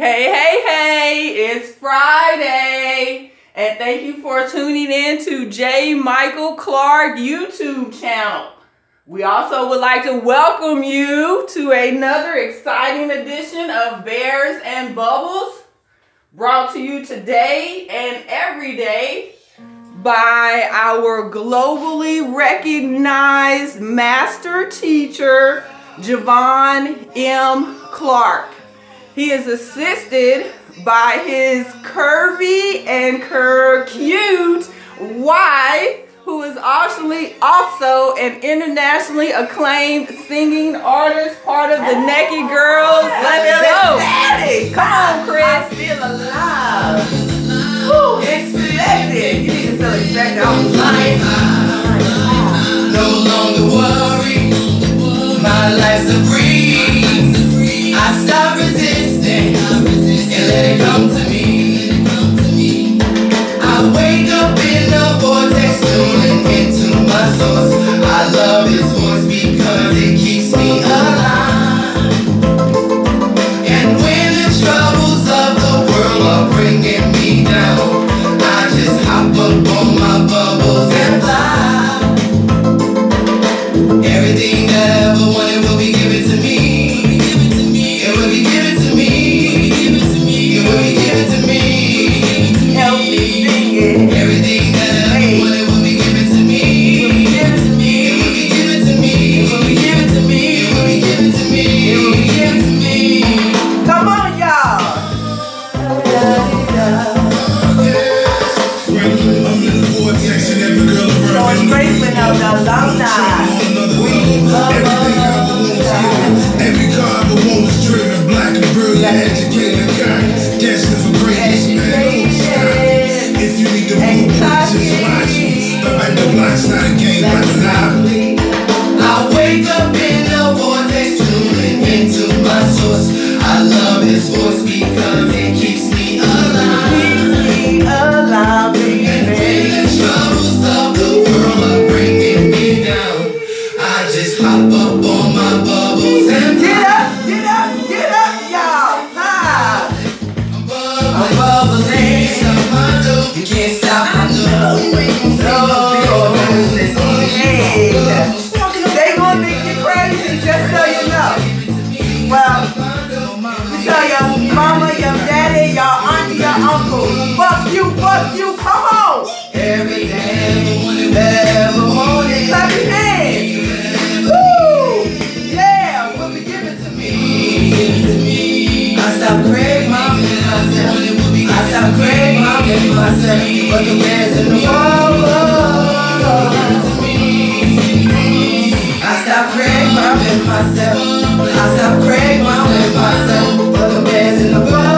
Hey, it's Friday, and thank you for tuning in to J. Michael Clark YouTube channel. We also would like to welcome you to another exciting edition of Bears and Bubbles, brought to you today and every day by our globally recognized master teacher, Javon M. Clark. He is assisted by his curvy and cute wife, who is also an internationally acclaimed singing artist, part of the Naked Girls. Let's go! Come on, Chris. I feel alive. Woo, expected. You need to feel expected. I'm flying high. No longer worry. My life's a breeze. I stop resisting and let it come to me. I wake up in the vortex, tuning into my source. I love his voice because it keeps me alive. And when the troubles of the world are bringing me down, I just hop up on my bubbles and fly. Everything that I ever wanted will be given to me. It will be given to me. It will be given to me. Help me sing it. Everything that I ever wanted will be given to me. It will be given to me. It will be given to me. It will be given to me. It will be given to me. Come on, y'all. I'm in the vortex and every girl around me. Embracement of the alumni. We love Every car I ever want was driven, black and brilliant, educated and kind, destined for greatness, man. If you need to move, just watch me. But the block's not a game, but a lobby. I wake up in the vortex, tuning into my source. I love his voice because it keeps me alive. And when the troubles of the world are bringing me down, I just hop up on my bubbles and Get up, y'all. Five. I'm bubbling. You can't stop my love. They gonna think you crazy, just so you know. Well, you tell your mama, your daddy, your auntie, your uncle, fuck you, come on. Every day, ever wanted. Clap your hands. Woo! Yeah, will be given to me. I stop craving myself. I stop craving myself. But the man's in the wall. I stop craving myself. I stop craving myself. But the man's in the wall.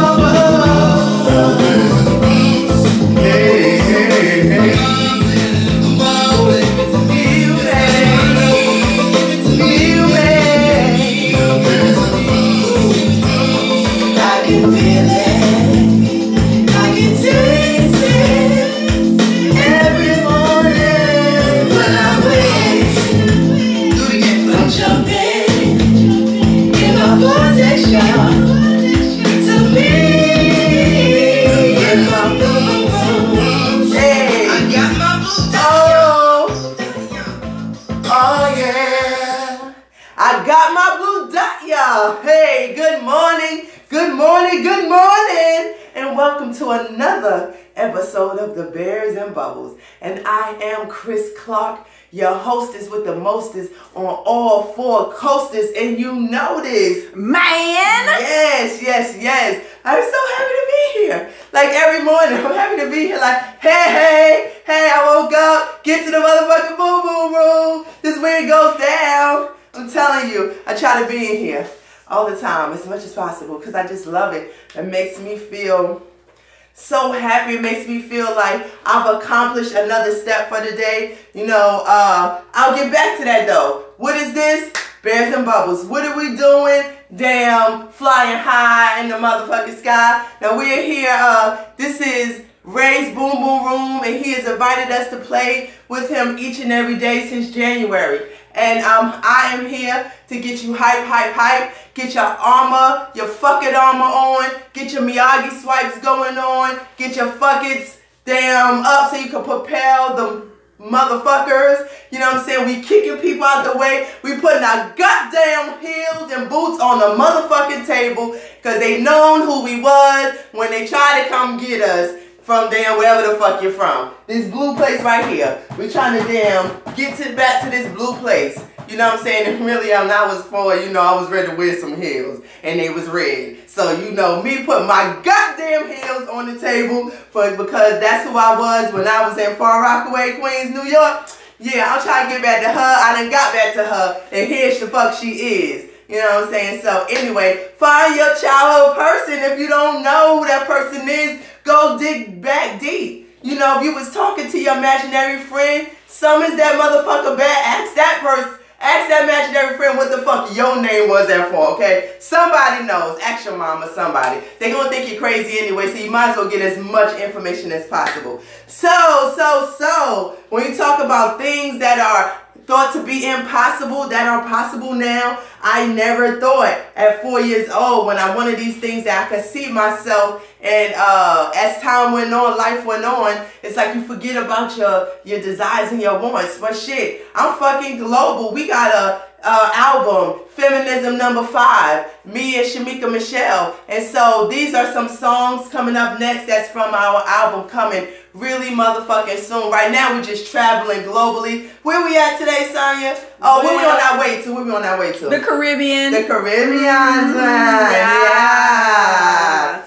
Hey, hey, hey. I can feel it. I can taste it every morning when I wake. Do it again. I'm jumping in my vortex to be in my bubble. Hey. I got my blue Oh yeah, I got my blue dot, y'all. Hey, good morning, and welcome to another episode of the Bears and Bubbles. And I am Chris Clark, your hostess with the mostest on all four coasters, and you know this, Man! Yes. I'm so happy to be here. Like every morning, I'm happy to be here. Like, hey, I woke up, get to the motherfucking boo-boo room. This is where it goes down. I'm telling you, I try to be in here all the time as much as possible because I just love it. It makes me feel so happy. It makes me feel like I've accomplished another step for the day. You know, I'll get back to that though. What is this? Bears and Bubbles. What are we doing? Damn, flying high in the motherfucking sky. Now we're here. This is Ray's Boom Boom Room, and he has invited us to play with him each and every day since January. And I am here to get you hype. Get your armor, your fucking armor on. Get your Miyagi swipes going on. Get your fucking damn up so you can propel the motherfuckers. You know what I'm saying? We kicking people out the way. We putting our goddamn heels and boots on the motherfucking table because they known who we was when they tried to come get us from damn wherever the fuck you're from. This blue place right here. We trying to damn get back to this blue place. You know what I'm saying? And really, I was for, you know, I was ready to wear some heels. And they was red. So, you know, me put my goddamn heels on the table because that's who I was when I was in Far Rockaway, Queens, New York. Yeah, I'm trying to get back to her. I done got back to her. And here's the fuck she is. You know what I'm saying? So, anyway, find your childhood person. If you don't know who that person is, go dig back deep. You know, if you was talking to your imaginary friend, summons that motherfucker back. Ask that person. Ask that imaginary friend what the fuck your name was there for, okay? Somebody knows. Ask your mom or somebody. They gonna think you're crazy anyway, so you might as well get as much information as possible. So, when you talk about things that are thought to be impossible, that are possible now, I never thought at 4 years old when I wanted these things that I could see myself. And as time went on, life went on, it's like you forget about your desires and your wants. But shit, I'm fucking global. We got a album, Feminism #5, me and Shamika Michelle. And so these are some songs coming up next that's from our album coming really motherfucking soon. Right now we're just traveling globally. Where we at today, Sonya? Oh, where we on our way to? Where we on our way to? The Caribbean. The Caribbean.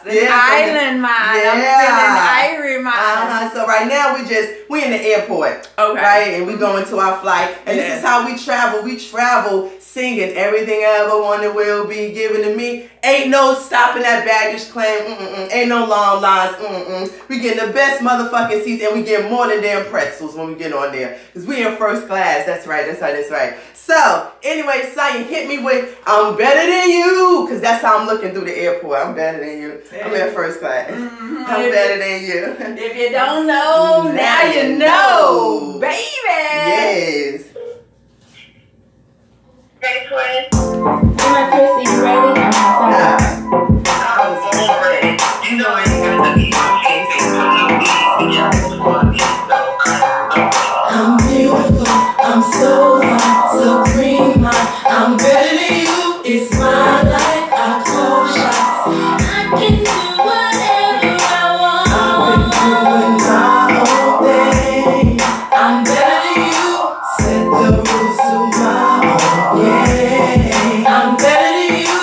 Island mind. Yeah. I'm feeling Irie mind. So right now we in the airport. Okay. Right? And we going to our flight. And this is how we travel. We travel singing everything I ever wanted will be given to me. Ain't no stopping at baggage claim. Ain't no long lines. We getting the best motherfucking seats and we get more than damn pretzels when we get on there. Because we in first class. That's right. So, anyway, Sonya, hit me with I'm better than you. Because that's how I'm looking through the airport. I'm better than you. I'm in first class. I'm better than you. If you don't know, now you know. Baby. Yes. Hey, twin. Hi, Chris, you ready? I was already. You know, I got the I'm beautiful, I'm so fine, so prima. I'm better than you, it's my life, I call shots. I can do whatever I want. I've been doing my own thing. I'm better than you, set the rules to my own game. I'm better than you,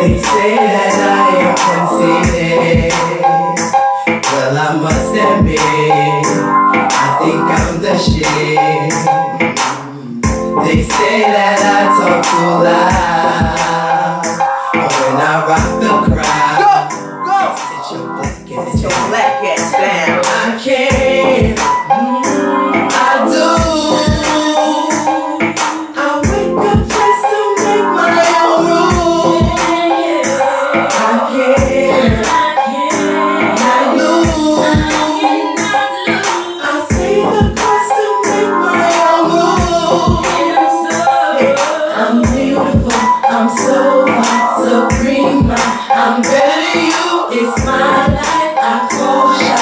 They say that I am conceited. Well, I must admit, I think I'm the shit. They say that I talk too loud, but when I rock the crowd, Go. Sit your black ass down. I can, I do. I wake up just to make my own rules. I can, I lose. I see the cost to make my own rules. I'm beautiful, I'm so fine, so prima. I'm better than you, it's my life, I call shots.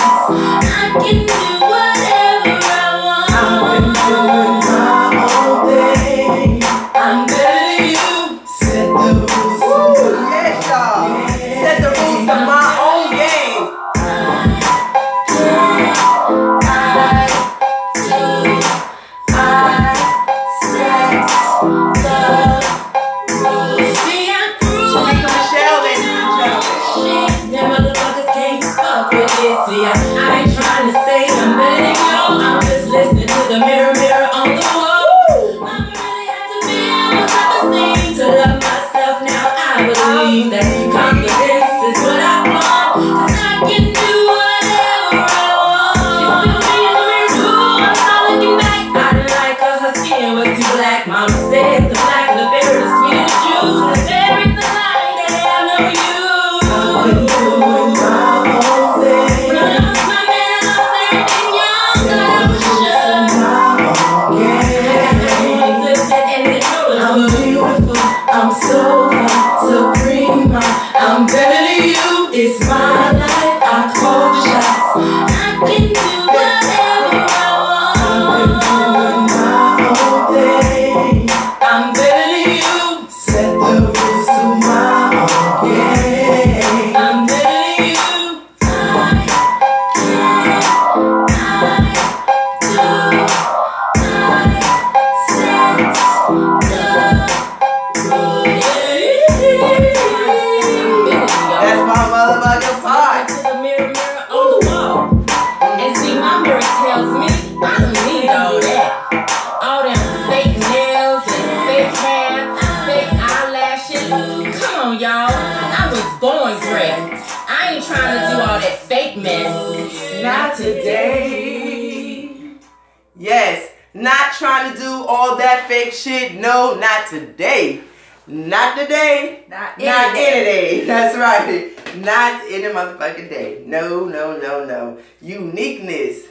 Not today. Yes, not trying to do all that fake shit. No, not today. Not today. Not in a day. That's right. Not in a motherfucking day. No, no, no, no. Uniqueness.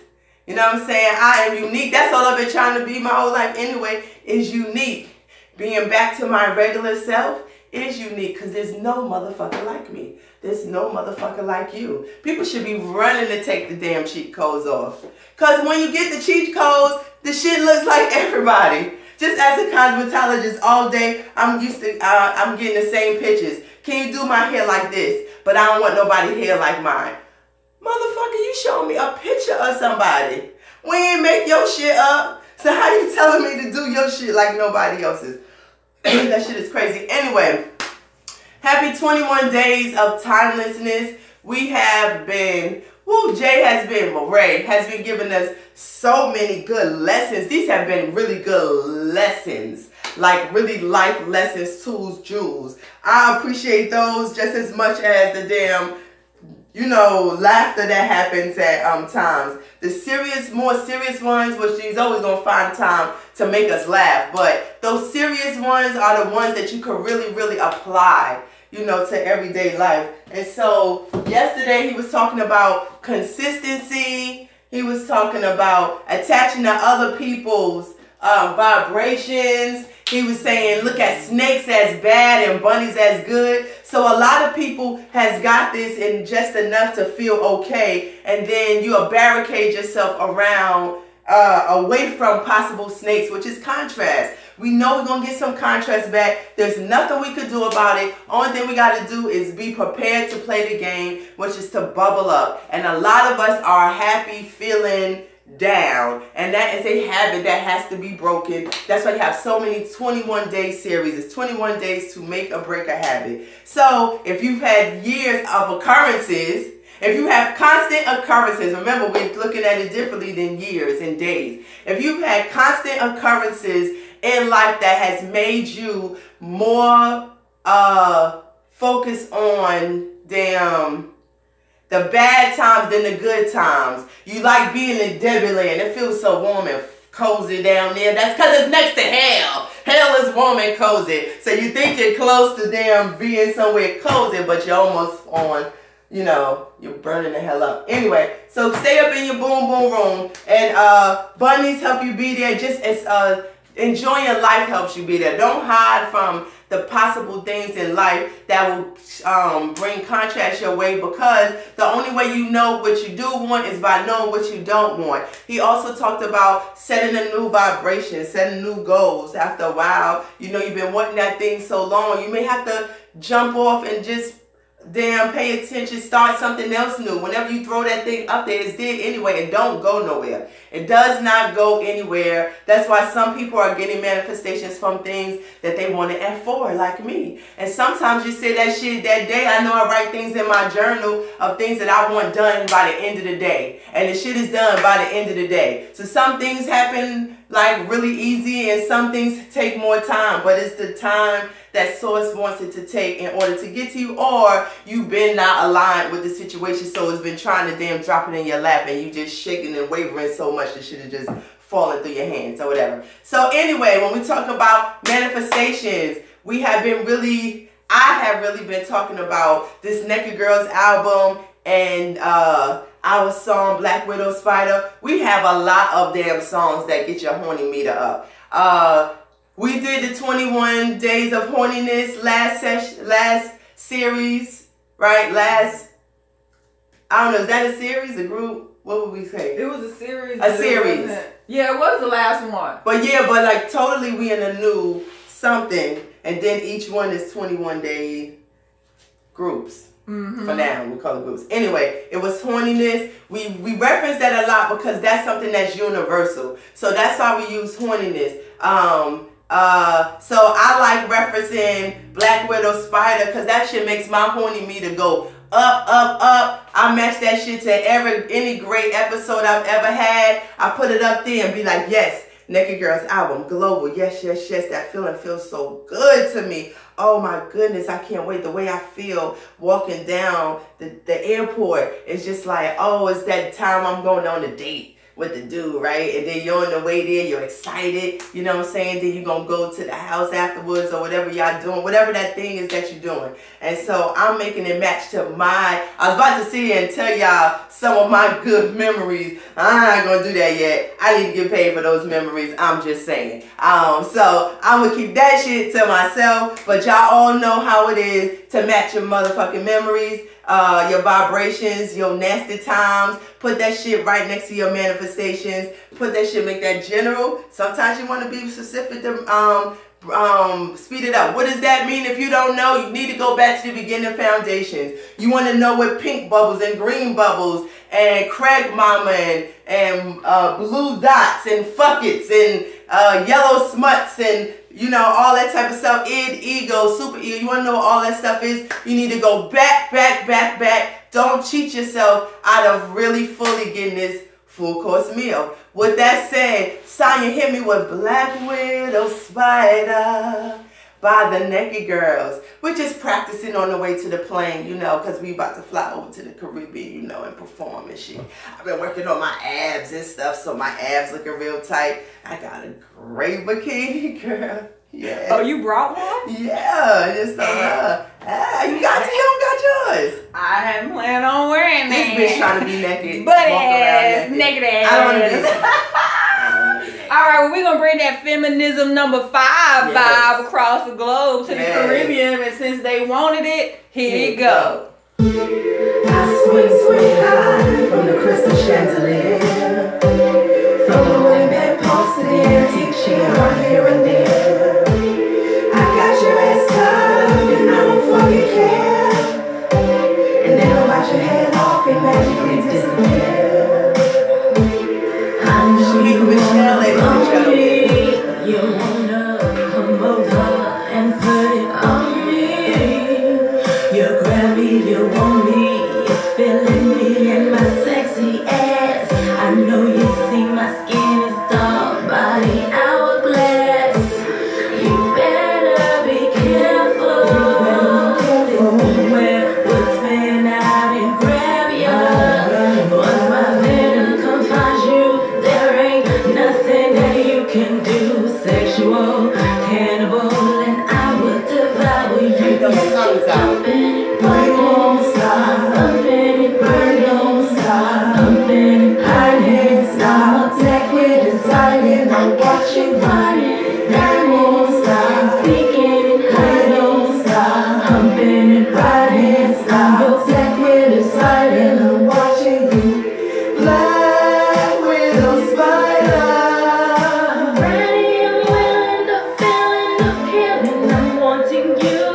You know what I'm saying? I am unique. That's all I've been trying to be my whole life anyway, is unique. Being back to my regular self is unique because there's no motherfucker like me. There's no motherfucker like you. People should be running to take the damn cheat codes off. Because when you get the cheat codes, the shit looks like everybody. Just as a cosmetologist all day, I'm getting the same pictures. Can you do my hair like this? But I don't want nobody hair like mine. Motherfucker, you showing me a picture of somebody. We ain't make your shit up. So how you telling me to do your shit like nobody else's? That shit is crazy. Anyway, happy 21 days of timelessness. We have been, Jay Moray has been giving us so many good lessons. These have been really good lessons. Like really life lessons, tools, jewels. I appreciate those just as much as the damn, laughter that happens at times. The more serious ones, which he's always gonna find time to make us laugh. But those serious ones are the ones that you can really, really apply, to everyday life. And so yesterday he was talking about consistency. He was talking about attaching to other people's vibrations. He was saying, look at snakes as bad and bunnies as good. So a lot of people has got this in just enough to feel okay. And then you barricade yourself around, away from possible snakes, which is contrast. We know we're going to get some contrast back. There's nothing we could do about it. Only thing we got to do is be prepared to play the game, which is to bubble up. And a lot of us are happy feeling down, and that is a habit that has to be broken. That's why you have so many 21-day series. It's 21 days to make or break a habit. So if you've had years of occurrences, if you have constant occurrences, remember we're looking at it differently than years and days. If you've had constant occurrences in life that has made you more focused on the bad times than the good times. You like being in Debbie Land. It feels so warm and cozy down there. That's because it's next to hell. Hell is warm and cozy. So you think you're close to being somewhere cozy, but you're almost on, you're burning the hell up. Anyway, so stay up in your boom boom room. And bunnies help you be there just as enjoying your life helps you be there. Don't hide from the possible things in life that will bring contrast your way, because the only way you know what you do want is by knowing what you don't want. He also talked about setting a new vibration, setting new goals. After a while, you've been wanting that thing so long, you may have to jump off and just pay attention, start something else new. Whenever you throw that thing up there, it's dead anyway. It don't go nowhere. It does not go anywhere. That's why some people are getting manifestations from things that they wanted at 4, like me. And sometimes you say that shit that day. I know I write things in my journal of things that I want done by the end of the day. And the shit is done by the end of the day. So some things happen like really easy and some things take more time. But it's the time that source wants it to take in order to get to you, or you've been not aligned with the situation, so it's been trying to drop it in your lap and you just shaking and wavering so much it should have just fallen through your hands or whatever. So anyway, when we talk about manifestations, I have really been talking about this Naked Girls album and our song Black Widow Spider. We have a lot of damn songs that get your horny meter up. We did the 21 days of horniness last series, right? I don't know, is that a series, a group? What would we say? It was a series. A series. Yeah, it was the last one. But like totally we in a new something, and then each one is 21-day groups. Mm-hmm. For now, we call it groups. Anyway, it was horniness. We reference that a lot because that's something that's universal. So that's why we use horniness. So I like referencing Black Widow Spider because that shit makes my horny meter go up, up, up. I match that shit to any great episode I've ever had. I put it up there and be like, yes, Naked Girls album, global, yes, yes, yes. That feeling feels so good to me. oh my goodness, I can't wait. The way I feel walking down the airport is just like, oh, it's that time I'm going on a date with the dude, right? And then you're on the way there, you're excited, you know what I'm saying? Then you're going to go to the house afterwards or whatever y'all doing, whatever that thing is that you're doing. And so I'm making it match to I was about to sit here and tell y'all some of my good memories. I'm not going to do that yet. I need to get paid for those memories. I'm just saying. So I'm going to keep that shit to myself, but y'all all know how it is to match your motherfucking memories. Your vibrations, your nasty times. Put that shit right next to your manifestations. Put that shit, make that general. Sometimes you want to be specific to speed it up. What does that mean? If you don't know, you need to go back to the beginning foundations. You want to know what pink bubbles and green bubbles and Craig Mama and blue dots and fuckets and yellow smuts and you know, all that type of stuff, id, ego, super ego. You want to know what all that stuff is? You need to go back. Don't cheat yourself out of really fully getting this full course meal. With that said, Sonya hit me with Black Widow Spider by the Naked Girls. We're just practicing on the way to the plane, you know, because we about to fly over to the Caribbean, you know, and perform and shit. I've been working on my abs and stuff, so my abs looking real tight. I got a great bikini, girl. Yeah. Oh, you brought one? Yeah, just you don't got yours. I hadn't planned on wearing This that. bitch trying to be naked. Butt walk around ass, naked ass. I don't want to be that. All right, well, we're going to bring that feminism number 5 vibe across the globe to the Caribbean. And since they wanted it, here you go. I swing high from the crystal chandelier, from the wooden bedpost to the antique chair on here and there. I got your ass covered and I don't fucking care. And then I'll bite your head off and magically disappear. I know you wanna me, you wanna come over and put it on me. You grab me, you want me, you're feeling me and my sexy ass. I know you see my skin is dark, body hourglass. You better be careful. This is where we'll spin out and grab ya. Once my venom come find you, there ain't nothing that you can do. Sexual cannibal, and I will devour you. Burn won't stop. Burn don't stop. I can't stop. Attack with deciding. I watch you running. Burn won't stop. Speaking. I don't stop. Humping and riding. Stop. Attack with deciding. I'm watching you. Black Widow Spider. I'm ready. I'm willing to feeling the killing. I'm wanting you.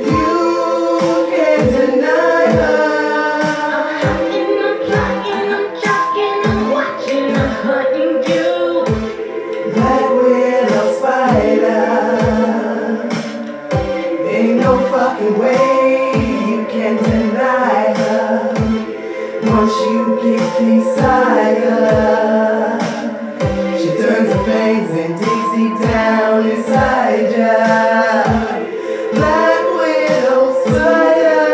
You can't deny her. I'm hacking, I'm plotting, I'm jocking, I'm watching, I'm hunting you. Black Widow Spider. Ain't no fucking way you can deny her. Once you get beside her, she turns her fangs and digs deep down inside ya. Black Widow Spider,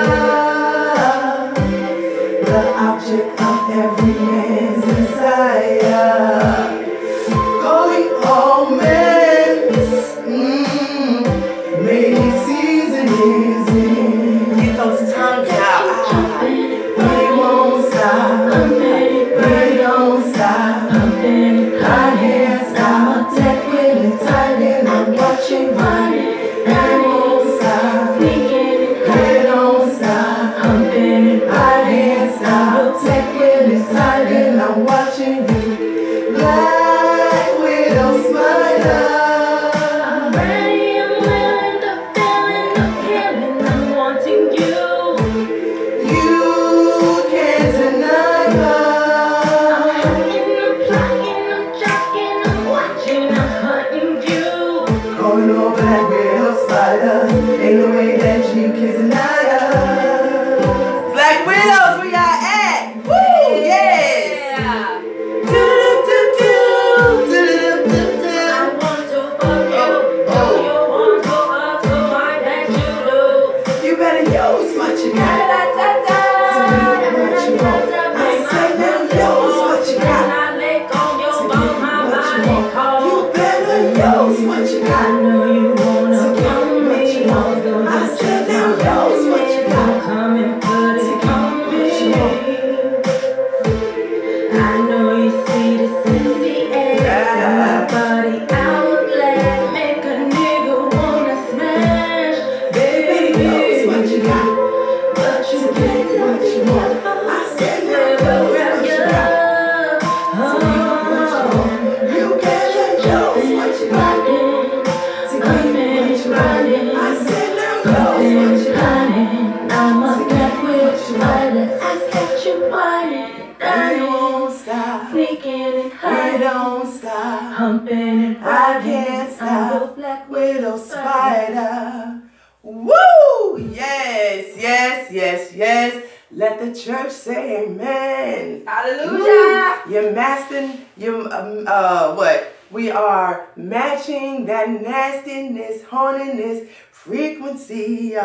the object of every man's desire. Calling all men, maybe season is in. Get those tongues out. They won't stop. They don't stop. I can't stop. Attack with his tight and I'm watching running. They won't stop. They don't stop. I can't stop. Attack with his tight and I'm watching you. Black Widow Spider. I'm ready, I'm willing to feeling the killing. I'm wanting you. You can't deny her. I'm hacking, I'm plotting, I'm jocking, I'm watching, I'm hunting you. Calling all Black Widow Spider. Ain't no way that you can deny her. Black Widows, where y'all at? Woo, yes. Yeah. Do-do-do-do. it won't stop. Freaking and It hiding, don't stop. humping and I riding. can't I'm the stop. black Widow spider. Woo! Yes, yes, yes, yes. Let the church say amen. Hallelujah. You're mastering, what? We are matching that nastiness, horniness, frequency.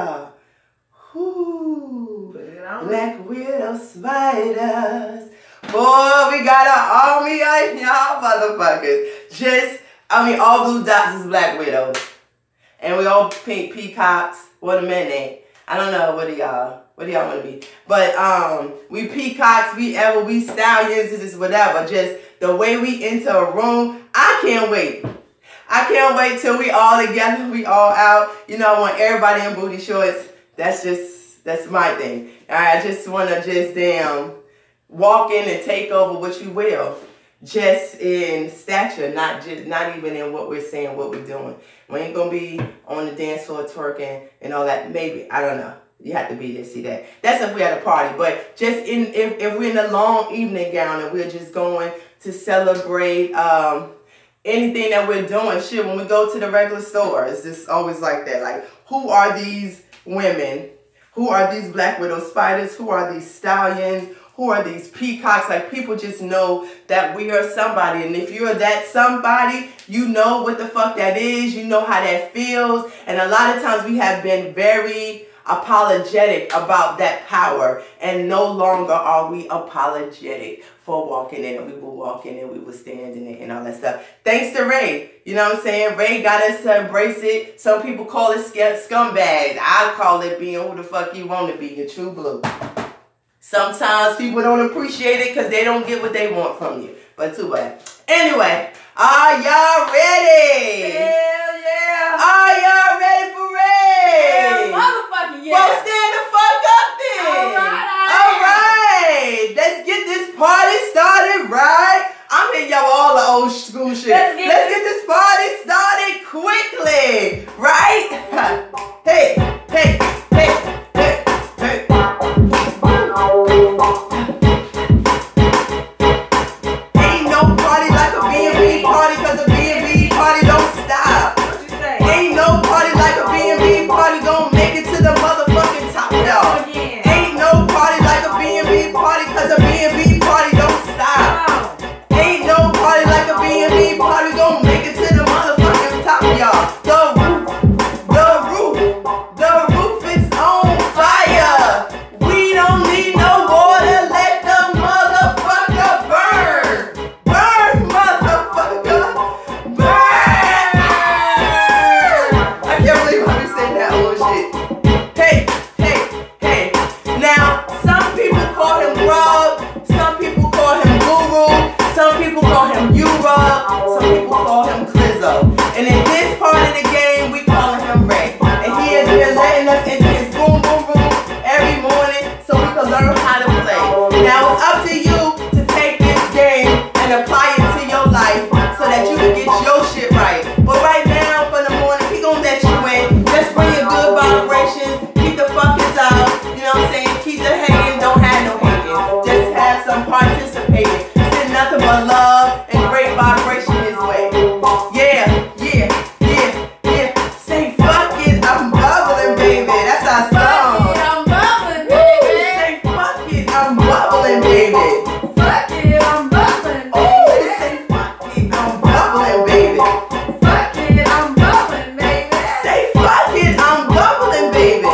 Whoo. Black widow spiders. Boy, we got an army of y'all motherfuckers. All blue dots is black widows. And we all pink peacocks. What a minute. I don't know. What do y'all want to be? But we peacocks, we stallions, this is whatever. Just the way we enter a room, I can't wait. I can't wait till we all together, we all out. You know, I want everybody in booty shorts. That's my thing. I just want to damn walk in and take over what you will. Just in stature, not even in what we're saying, what we're doing. We ain't gonna be on the dance floor twerking and all that. Maybe, I don't know. You have to be there to see that. That's if we're at a party. But just if we're in a long evening gown and we're just going to celebrate anything that we're doing. Shit, when we go to the regular store, it's just always like that. Like, who are these women? Who are these black widow spiders? Who are these stallions? Who are these peacocks? Like, people just know that we are somebody. And if you're that somebody, you know what the fuck that is. You know how that feels. And a lot of times we have been very apologetic about that power. And no longer are we apologetic for walking in it. We will walk in it. We will stand in it and all that stuff. Thanks to Ray. You know what I'm saying? Ray got us to embrace it. Some people call it scumbags. I call it being who the fuck you want to be. Your true blue. Sometimes people don't appreciate it because they don't get what they want from you. But too bad. Anyway, are y'all ready? Hell yeah. Are y'all ready for Ray? Yeah, motherfucking yeah. Well, stand the fuck up then. All right. Let's get this party started, right? I'm hitting y'all all the old school shit. Let's get this party started quickly, right? Hey, hey, hey, hey, hey. Ain't no party like a B&B party, cause a B&B party don't stop. What you say? Ain't no party like a B&B party gon' make it to the motherfucking top, y'all. Again. Ain't no party like a B&B party, cause a B&B party don't stop. Ain't no party like a B&B party gon' make it to the motherfucking top, y'all. The roof is on fire. We don't need no water, let the motherfucker burn. Burn, motherfucker. Burn. I can't believe I be saying that old shit. Hey, hey, hey. Now, some people call him Rob, some people call him Guru, some people call him U-Rob, some people call him Clizzo. And in this part of the game, we call him Ray. And he has been letting us into his boom boom room every morning so we can learn how to play. Now it's up to you to take this game and apply it to your life so that you can get your shit right. But right now, for the morning, he gonna let you in. Just bring your good vibrations, keep the fuckers out, you know what I'm saying? Keep the hating, don't have no hating. Just have some participating. Send nothing but love and great vibration his way. Yeah, yeah, yeah, yeah. Say fuck it, I'm bubbling, baby. That's our song. I'm bubbling, Woo! baby. Say fuck it, I'm bubbling, baby. Fuck it, I'm bubbling, Oh, baby. say fuck it, I'm bubbling, baby. Fuck it, I'm bubbling, baby. Say fuck it, I'm bubbling, baby.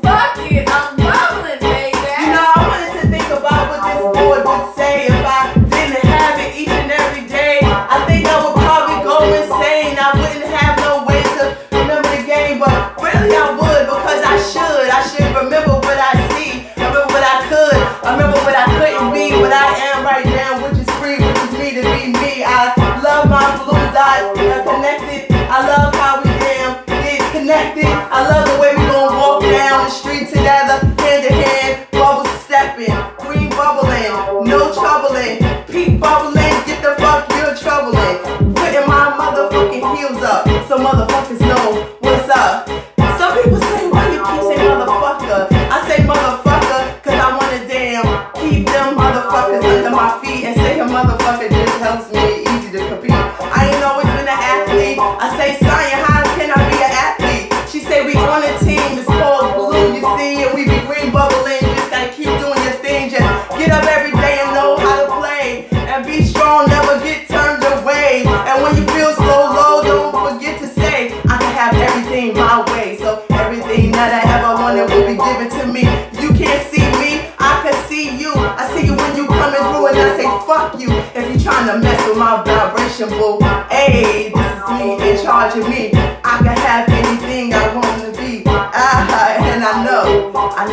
Fuck it, I'm bubbling, baby. You know, I wanted to think about what this boy would say motherfucker just helps me easy to compete. I ain't always been an athlete. I say, Sonya, how can I be an athlete? She say, we on a team, it's called blue, you see, and we be green bubbling. Just gotta keep doing your thing, just get up every day and know how to play. And be strong, never get turned away. And when you feel so low, don't forget to say, I can have everything my way. So everything that I ever wanted will be given to me. You can't see me, I can see you. I see you when you coming through and I say fuck you if you trying to mess with my vibration, boo. Hey, this is me in charge of me. I can have anything I want to be. And I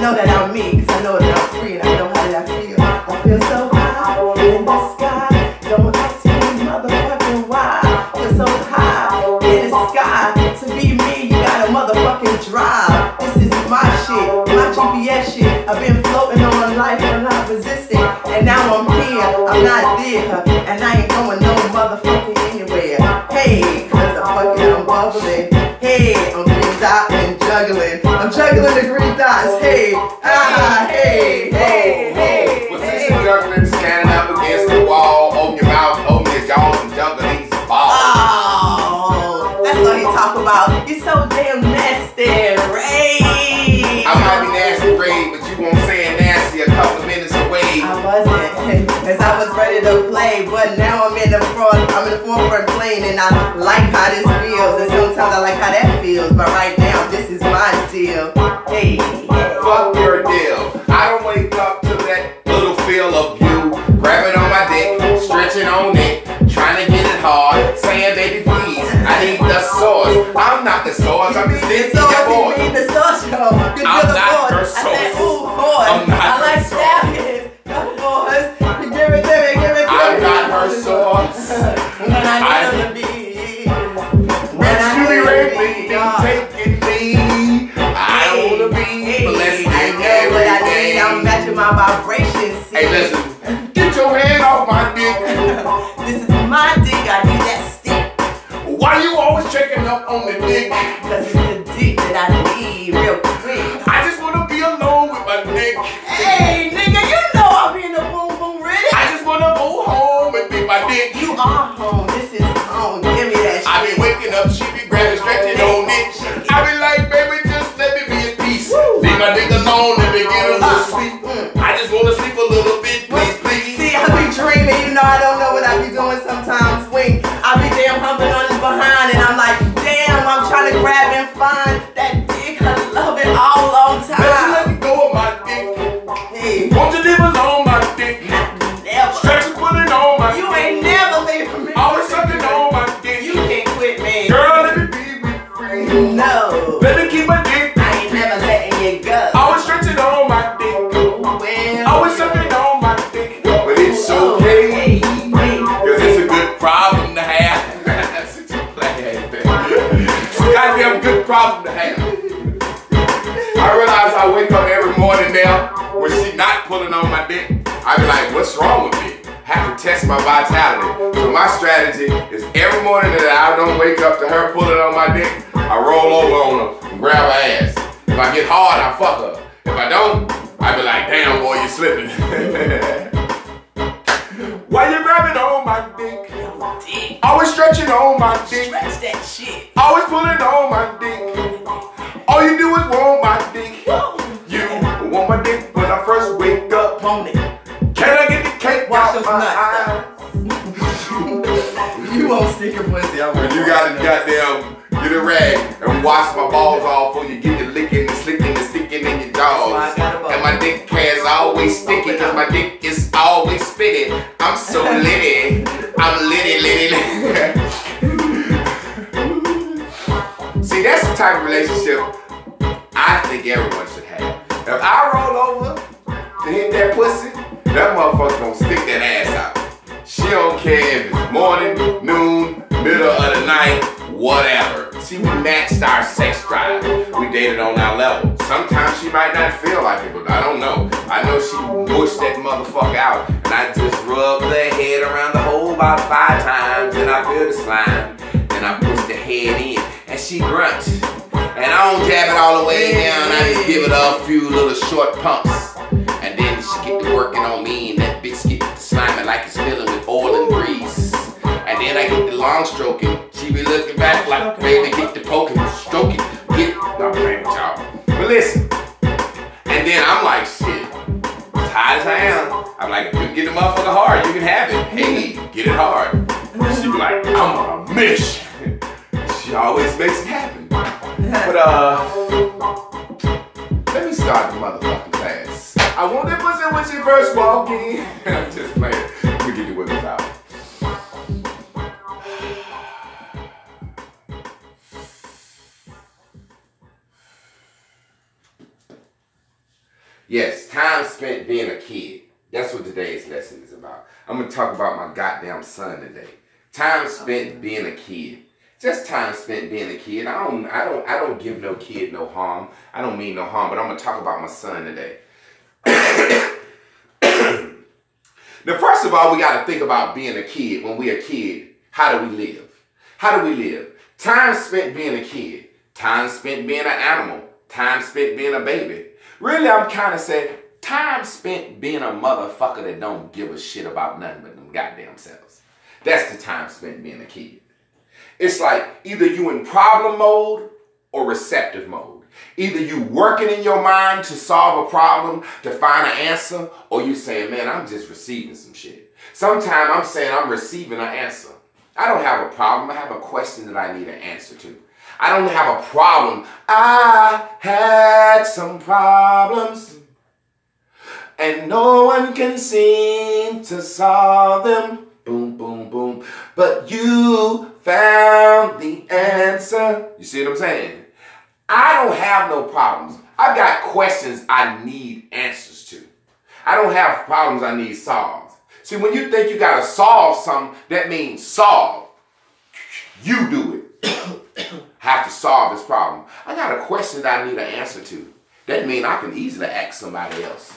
know that I'm me, cause I know that I'm free and I know how that I feel. I feel so high in the sky. Don't ask me motherfucking why. Feel so high in the sky. To be me, you gotta motherfucking drive. This is my shit, my GPS shit. I've been floating on life and not resisting. And now I'm here, I'm not there. And I ain't going no motherfucking anywhere. Hey, cause I'm bubbling. Hey, I'm green dot and juggling. I'm juggling the green dots. Hey, hey, hey, hey. Position juggling, standing up against the wall. Open your mouth, open your jaws, and juggle these balls. Oh, that's what he talk about. You're so damn nasty, Ray. I might be nasty, Ray, but you won't say nasty a couple of minutes away. I wasn't, cause I was ready to play, but now I'm in the forefront playing, and I like how this feels, and sometimes I like how that feels, but right now this is my deal. Hey, Fuck your deal. I don't wake up to that little feel of you grabbing on my dick, stretching on it, trying to get it hard, saying baby please, I need the sauce. I'm not the sauce, I'm just this the your sauce, boy. you mean the sauce, yo. Good I'm for the not boys. her I said, sauce. ooh, boys. I'm not I her like sauce. stallions. Go, boys. You give it to me, give it to me. I'm not her sauce. When I need them to be. When you be raping me, taking me, I don't wanna be molested every day. I'm matching my vibrations. See? Hey, listen, get your hand off my dick. This is my dick, I need that stick. Why you always checking up on the dick? Cause it's the dick that I need real quick. I just wanna be alone with my dick. Hey, nigga, you know I'm in the boom boom ready. I just wanna go home and be my dick. You are home, this is home, give me that shit. I be waking up, she be grabbing, stretching on it. I be like, baby, just let me be at peace. Leave my dick alone, let me get a little sleep. I just wanna sleep a little bit, please, please. See, I be dreaming, you know I don't know what I be doing sometimes. Swing, I be damn humping on his behind, and I'm like, damn, I'm trying to grab and find that dick. I love it all long Let you let time. me go of my dick. Hey, Won't you leave alone my dick? never. Stretch and put it on my You dick. ain't never leaving me. Always sucking on my dick. You can't quit me. Girl, let me be free. No, Let me keep my dick. I ain't never letting you go. Always stretching on my dick. Well, Always sucking on my dick. But it's okay. Hey, hey. Cause it's a good problem to have. That's what you play. It's a goddamn good problem to have. I realize I wake up every morning now when she not pulling on my dick. I be like, what's wrong with me? Have to test my vitality. So my strategy is every morning that I don't wake up to her pulling on my dick, I roll over on her and grab her ass. If I get hard, I fuck her. If I don't, I be like, damn boy, you slipping. Why you grabbing on my dick? Dick. Always stretching on my dick. Stretch that shit. Always pulling on my dick. All you do is want my dick. You want my dick when I first wake up. Want it. Can I get the cake Wash out those my nuts, eye? You won't stick your pussy. I When you gotta goddamn get a rag and wash my balls off before you get the licking, the slicking, the sticking in your jaws. That's why I got a ball. And my dick has always sticky because my dick is always spitting. I'm so litty. I'm litty, litty, litty. See, that's the type of relationship I think everyone should have. If I roll over to hit that pussy, that motherfucker gonna stick that ass out. She don't care if it's morning, noon, middle of the night, whatever. See, we matched our sex drive. We dated on our level. Sometimes she might not feel like it, but I don't know. I know she mushed that motherfucker out, and I just rubbed the head around the hole about 5 times, and I feel the slime. Then I push the head in, and she grunts. And I don't jab it all the way down. I just give it a few little short pumps. And then she get to working on me, and that bitch get to sliming like it's filling with oil long stroking. She be looking back like, baby, get the poking, stroke it, get. Not playing with y'all. But listen. And then I'm like, shit. As high as I am, I'm like, if you can get the motherfucker hard, you can have it. Hey, get it hard. She be like, I'm on a mission. She always makes it happen. But let me start the motherfucking class. I want that pussy when she first walk in. I'm just playing. We get the women's out. Yes, time spent being a kid. That's what today's lesson is about. I'm gonna talk about my goddamn son today. Time spent being a kid. Just time spent being a kid. I don't give no kid no harm. I don't mean no harm, but I'm gonna talk about my son today. Now, first of all, we gotta think about being a kid. When we're a kid, how do we live? How do we live? Time spent being a kid. Time spent being an animal. Time spent being a baby. Really, I'm kind of saying time spent being a motherfucker that don't give a shit about nothing but them goddamn selves. That's the time spent being a kid. It's like either you in problem mode or receptive mode. Either you working in your mind to solve a problem, to find an answer, or you saying, man, I'm just receiving some shit. Sometimes I'm saying I'm receiving an answer. I don't have a problem. I have a question that I need an answer to. I don't have a problem. I had some problems, and no one can seem to solve them. Boom, boom, boom. But you found the answer. You see what I'm saying? I don't have no problems. I've got questions I need answers to. I don't have problems I need solved. See, when you think you got to solve something, that means solve. You do it. Have to solve this problem. I got a question that I need an answer to. That means I can easily ask somebody else.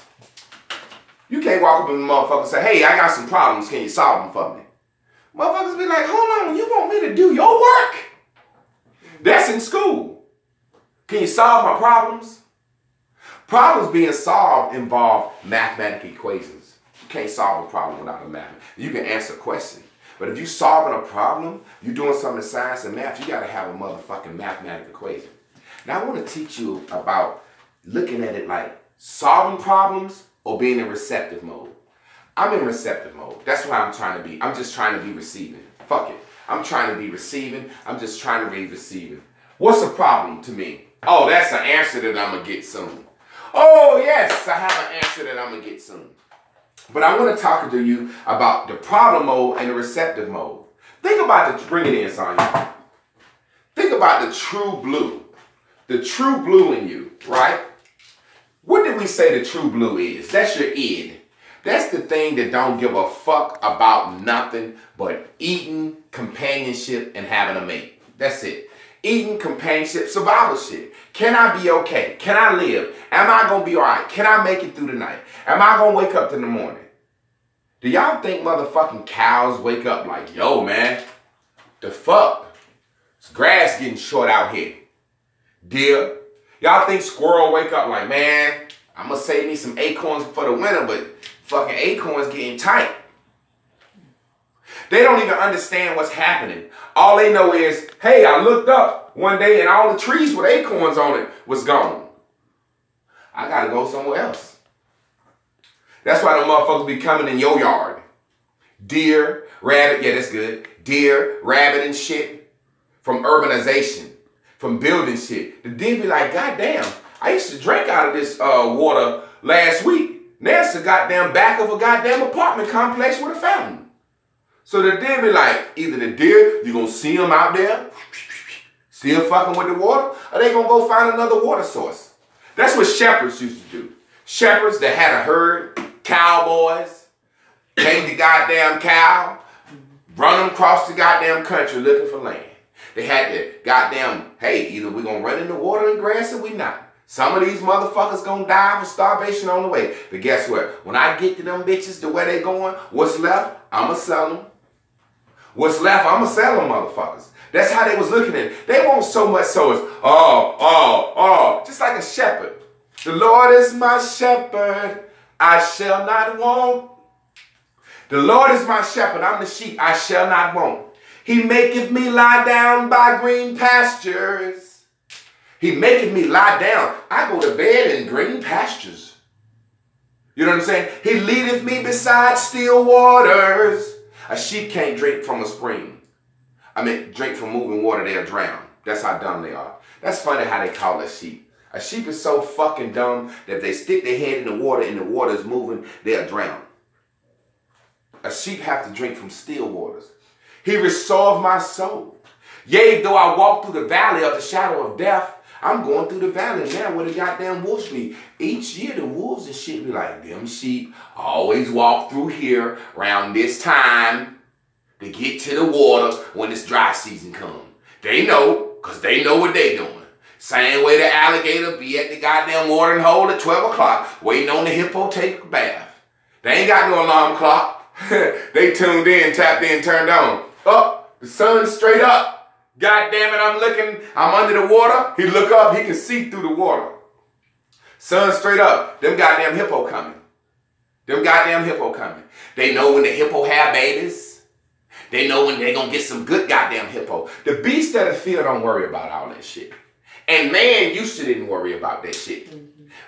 You can't walk up to the motherfucker and say, hey, I got some problems. Can you solve them for me? Motherfuckers be like, hold on, you want me to do your work? That's in school. Can you solve my problems? Problems being solved involve mathematical equations. You can't solve a problem without a math. You can answer a question. But if you're solving a problem, you're doing something in science and math, you got to have a motherfucking mathematical equation. Now, I want to teach you about looking at it like solving problems or being in receptive mode. I'm in receptive mode. That's what I'm trying to be. I'm just trying to be receiving. Fuck it. I'm trying to be receiving. I'm just trying to be receiving. What's a problem to me? Oh, that's an answer that I'm going to get soon. Oh, yes, I have an answer that I'm going to get soon. But I want to talk to you about the problem mode and the receptive mode. Think about bring it in, Sonya. Think about the true blue. The true blue in you, right? What did we say the true blue is? That's your id. That's the thing that don't give a fuck about nothing but eating, companionship, and having a mate. That's it. Eating, companionship, survival shit. Can I be okay? Can I live? Am I going to be all right? Can I make it through the night? Am I going to wake up in the morning? Do y'all think motherfucking cows wake up like, yo, man, the fuck? It's grass getting short out here. Deer. Y'all think squirrel wake up like, man, I'm going to save me some acorns for the winter, but fucking acorns getting tight. They don't even understand what's happening. All they know is, hey, I looked up one day and all the trees with acorns on it was gone. I got to go somewhere else. That's why the motherfuckers be coming in your yard. Deer, rabbit, yeah, that's good. Deer, rabbit and shit. From urbanization. From building shit. The deer be like, goddamn, I used to drink out of this water last week. Now it's the goddamn back of a goddamn apartment complex with a fountain. So the deer be like, either the deer, you gonna see them out there, still fucking with the water, or they gonna go find another water source. That's what shepherds used to do. Shepherds that had a herd, cowboys, take the goddamn cow, run them across the goddamn country looking for land. They had to goddamn, hey, either we gonna run in the water and grass or we not. Some of these motherfuckers gonna die for starvation on the way. But guess what? When I get to them bitches to where they going, what's left, I'ma sell them. What's left, I'ma sell them motherfuckers. That's how they was looking at it. They want so much so it's, just like a shepherd. The Lord is my shepherd, I shall not want. The Lord is my shepherd, I'm the sheep, I shall not want. He maketh me lie down by green pastures. He maketh me lie down. I go to bed in green pastures. You know what I'm saying? He leadeth me beside still waters. A sheep can't drink from a spring. I mean, drink from moving water, they'll drown. That's how dumb they are. That's funny how they call a sheep. A sheep is so fucking dumb that if they stick their head in the water and the water is moving, they'll drown. A sheep have to drink from still waters. He restored my soul. Yea, though I walk through the valley of the shadow of death, I'm going through the valley now where the goddamn wolves be. Each year the wolves and shit be like, them sheep always walk through here around this time to get to the water when it's dry season comes. They know, because they know what they doing. Same way the alligator be at the goddamn watering hole at 12 o'clock waiting on the hippo take a bath. They ain't got no alarm clock. They tuned in, tapped in, turned on. Oh, the sun's straight up. God damn it, I'm looking, I'm under the water. He look up, he can see through the water. Sun straight up. Them goddamn hippo coming. Them goddamn hippo coming. They know when the hippo have babies. They know when they gonna get some good goddamn hippo. The beast of the field don't worry about all that shit. And man used to didn't worry about that shit.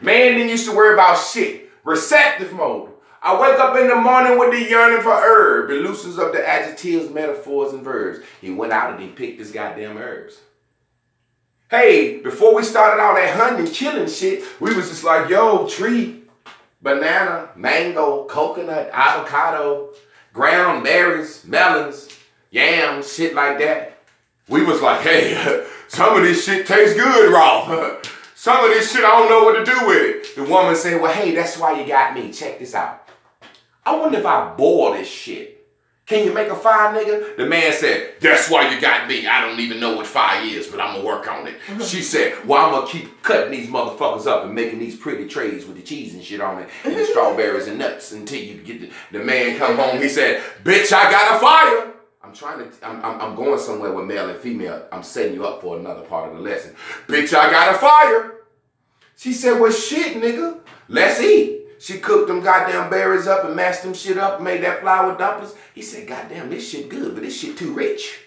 Man didn't used to worry about shit. Receptive mode. I wake up in the morning with the yearning for herb. It loosens up the adjectives, metaphors, and verbs. He went out and he picked his goddamn herbs. Hey, before we started all that hunting and killing shit, we was just like, yo, tree, banana, mango, coconut, avocado, ground berries, melons, yams, shit like that. We was like, hey, some of this shit tastes good raw. Some of this shit, I don't know what to do with it. The woman said, well, hey, that's why you got me. Check this out. I wonder if I boil this shit. Can you make a fire, nigga? The man said, that's why you got me. I don't even know what fire is, but I'm going to work on it. She said, well, I'm going to keep cutting these motherfuckers up and making these pretty trays with the cheese and shit on it and the strawberries and nuts until you get the man come home. He said, bitch, I got a fire. I'm going somewhere with male and female. I'm setting you up for another part of the lesson. Bitch, I got a fire. She said, well, shit, nigga, let's eat. She cooked them goddamn berries up and mashed them shit up and made that flour dumplings. He said, goddamn, this shit good, but this shit too rich.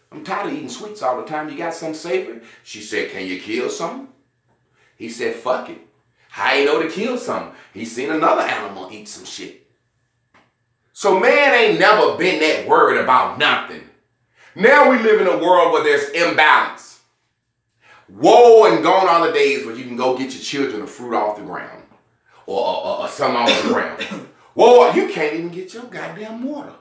I'm tired of eating sweets all the time. You got some savory? She said, can you kill something? He said, fuck it. How you know to kill something? He seen another animal eat some shit. So man ain't never been that worried about nothing. Now we live in a world where there's imbalance. Woe and gone are the days where you can go get your children a fruit off the ground. Or something off the ground. Well, you can't even get your goddamn water.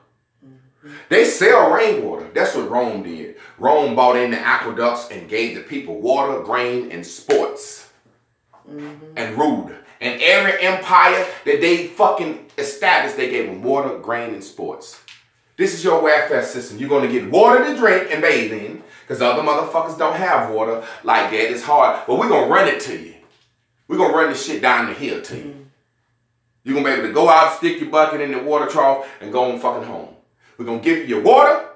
They sell rainwater. That's what Rome did. Rome bought in the aqueducts and gave the people water, grain, and sports. And ruled. And every empire that they fucking established, they gave them water, grain, and sports. This is your welfare system. You're going to get water to drink and bathe in, because other motherfuckers don't have water like that. It's hard. But we're going to run it to you. We're going to run this shit down the hill to you. You're going to be able to go out, stick your bucket in the water trough, and go on fucking home. We're going to give you your water.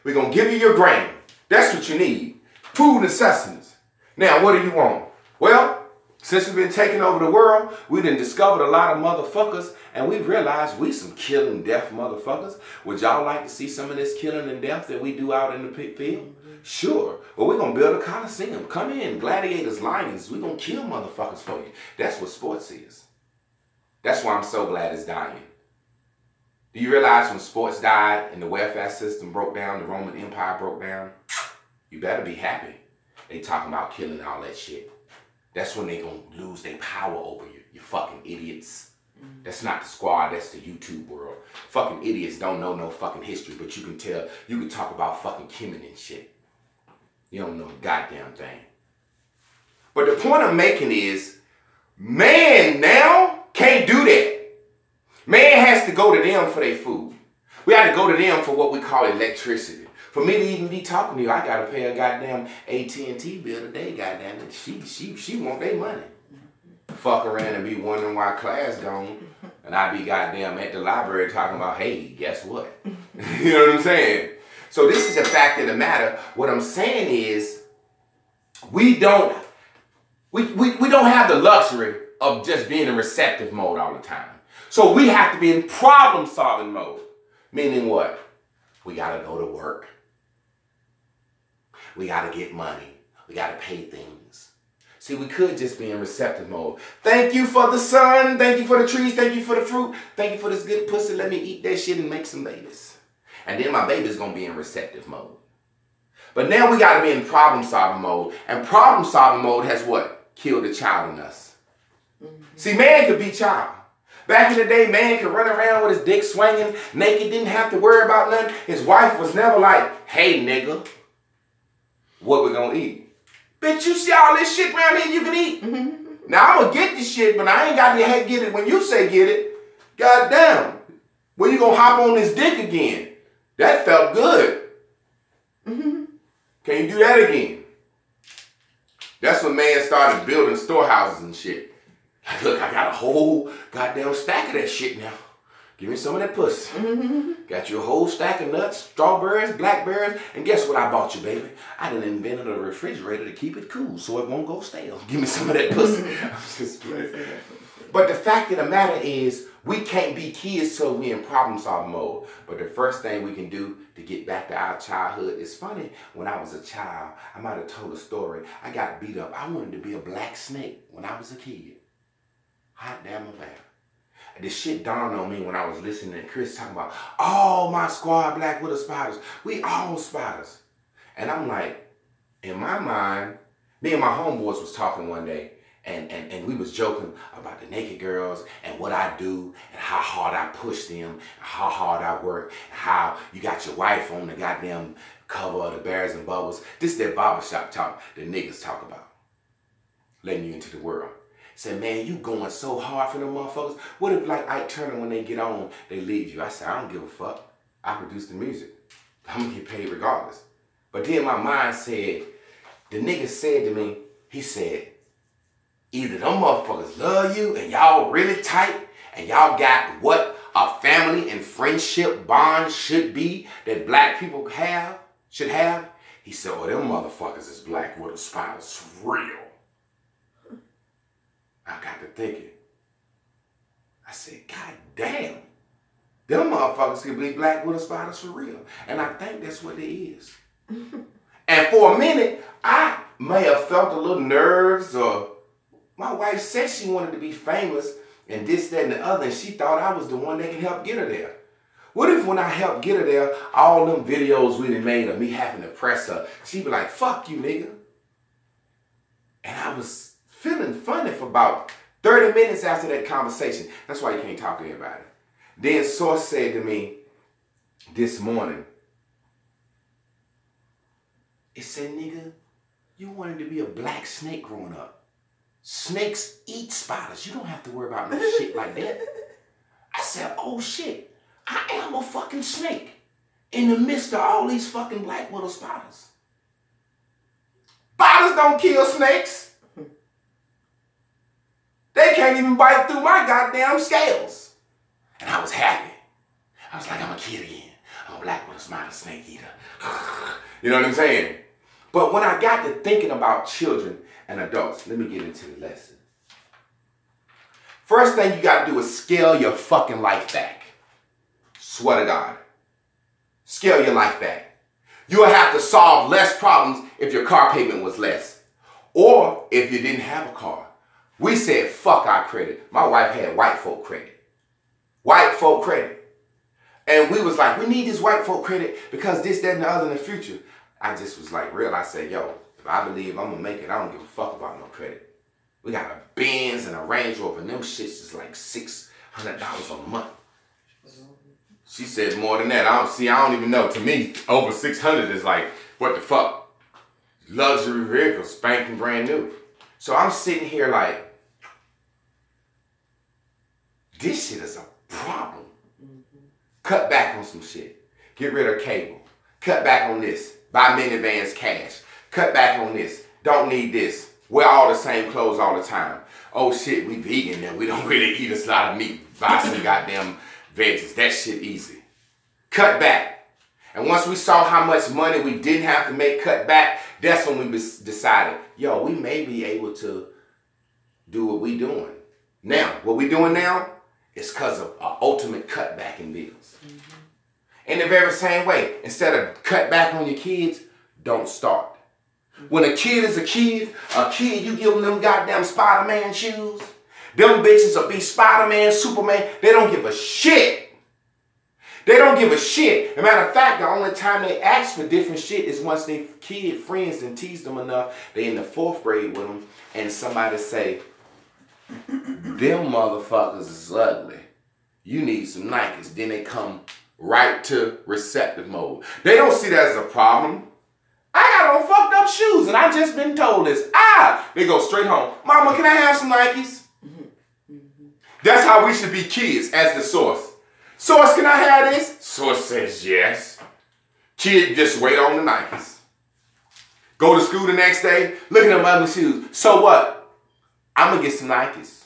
We're going to give you your grain. That's what you need. Food and sustenance. Now, what do you want? Well, since we've been taking over the world, we done discovered a lot of motherfuckers, and we realized we some killing death motherfuckers. Would y'all like to see some of this killing and death that we do out in the pit field? Sure. Well, we're going to build a coliseum. Come in, gladiators, lions. We're going to kill motherfuckers for you. That's what sports is. That's why I'm so glad it's dying. Do you realize when sports died and the welfare system broke down, the Roman Empire broke down? You better be happy. They talking about killing all that shit. That's when they going to lose their power over you, you fucking idiots. That's not the squad, that's the YouTube world. Fucking idiots don't know no fucking history, but you can tell, you can talk about fucking Kemen and shit. You don't know a goddamn thing. But the point I'm making is, man now can't do that. Man has to go to them for their food. We have to go to them for what we call electricity. For me to even be talking to you, I gotta pay a goddamn AT&T bill today, goddamn it. She want their money. Fuck around and be wondering why class gone, and I be goddamn at the library talking about, hey, guess what? You know what I'm saying? So this is a fact of the matter. What I'm saying is, we don't have the luxury of just being in receptive mode all the time. So we have to be in problem-solving mode. Meaning what? We gotta go to work. We gotta get money. We gotta pay things. See, we could just be in receptive mode. Thank you for the sun. Thank you for the trees. Thank you for the fruit. Thank you for this good pussy. Let me eat that shit and make some babies. And then my baby's gonna be in receptive mode. But now we gotta be in problem solving mode. And problem solving mode has what? Killed the child in us. See, man could be child. Back in the day, man could run around with his dick swinging, naked, didn't have to worry about nothing. His wife was never like, hey, nigga, what we gonna eat? Bitch, you see all this shit around here you can eat? Now, I'm gonna get this shit, but I ain't got to get it when you say get it. God damn. When you gonna hop on this dick again? That felt good. Can you do that again? That's when man started building storehouses and shit. Look, I got a whole goddamn stack of that shit now. Give me some of that pussy. Got you a whole stack of nuts, strawberries, blackberries, and guess what I bought you, baby? I done invented a refrigerator to keep it cool so it won't go stale. Give me some of that pussy. I'm just playing. But the fact of the matter is, we can't be kids till we in problem solving mode. But the first thing we can do to get back to our childhood is funny. When I was a child, I might have told a story. I got beat up. I wanted to be a black snake when I was a kid. Hot damn about it. This shit dawned on me when I was listening to Chris talking about, all my squad black widow spiders. We all spiders. And I'm like, in my mind, me and my homeboys was talking one day, and we was joking about the naked girls and what I do and how hard I push them and how hard I work and how you got your wife on the goddamn cover of the Bears and Bubbles. This is that barbershop talk that niggas talk about. Letting you into the world. Said, man, you going so hard for them motherfuckers. What if like Ike Turner, when they get on, they leave you? I said, I don't give a fuck. I produce the music. I'm gonna get paid regardless. But then my mind said, the nigga said to me, he said, either them motherfuckers love you and y'all really tight and y'all got what a family and friendship bond should be that black people should have. He said, oh, them motherfuckers is black widow spiders for real. I got to thinking. I said, God damn. Them motherfuckers could be black widow spiders for real. And I think that's what it is. And for a minute, I may have felt a little nerves, or my wife said she wanted to be famous and this, that, and the other, and she thought I was the one that can help get her there. What if when I helped get her there, all them videos we done made of me having to press her, she'd be like, fuck you, nigga. And I was feeling funny for about 30 minutes after that conversation. That's why you can't talk to anybody. Then Source said to me this morning, it said, nigga, you wanted to be a black snake growing up. Snakes eat spiders. You don't have to worry about no shit like that. I said, oh shit, I am a fucking snake in the midst of all these fucking black widow spiders. Spiders don't kill snakes. They can't even bite through my goddamn scales. And I was happy. I was like, I'm a kid again. I'm a black widow spider snake eater. You know what I'm saying? But when I got to thinking about children and adults, let me get into the lesson. First thing you got to do is scale your fucking life back. Swear to God. Scale your life back. You'll have to solve less problems if your car payment was less. Or if you didn't have a car. We said, fuck our credit. My wife had white folk credit. White folk credit. And we was like, we need this white folk credit because this, that, and the other in the future. I just was like real. I said, yo, if I believe I'm going to make it, I don't give a fuck about no credit. We got a Benz and a Range Rover, and them shits is like $600 a month. She said more than that. I don't even know. To me, over 600 is like, what the fuck? Luxury vehicle, spanking brand new. So I'm sitting here like, this shit is a problem. Cut back on some shit. Get rid of cable. Cut back on this. Buy minivans cash. Cut back on this. Don't need this. Wear all the same clothes all the time. Oh shit, we vegan and we don't really eat a lot of meat. Buy some goddamn veggies. That shit easy. Cut back. And once we saw how much money we didn't have to make cut back, that's when we decided, yo, we may be able to do what we doing. Now, what we doing now is because of our ultimate cutback in bills. In the very same way, instead of cut back on your kids, don't start. When a kid is a kid, you give them goddamn Spider-Man shoes. Them bitches will be Spider-Man, Superman. They don't give a shit. They don't give a shit. As a matter of fact, the only time they ask for different shit is once they kid friends and tease them enough. They in the 4th grade with them, and somebody say, them motherfuckers is ugly. You need some Nikes. Then they come right to receptive mode. They don't see that as a problem. I got on fucked up shoes and I just been told this. They go straight home. Mama, can I have some Nikes? That's how we should be kids as the source. Source, can I have this? Source says yes. Kid just wait on the Nikes. Go to school the next day. Look at them ugly shoes. So what? I'm going to get some Nikes.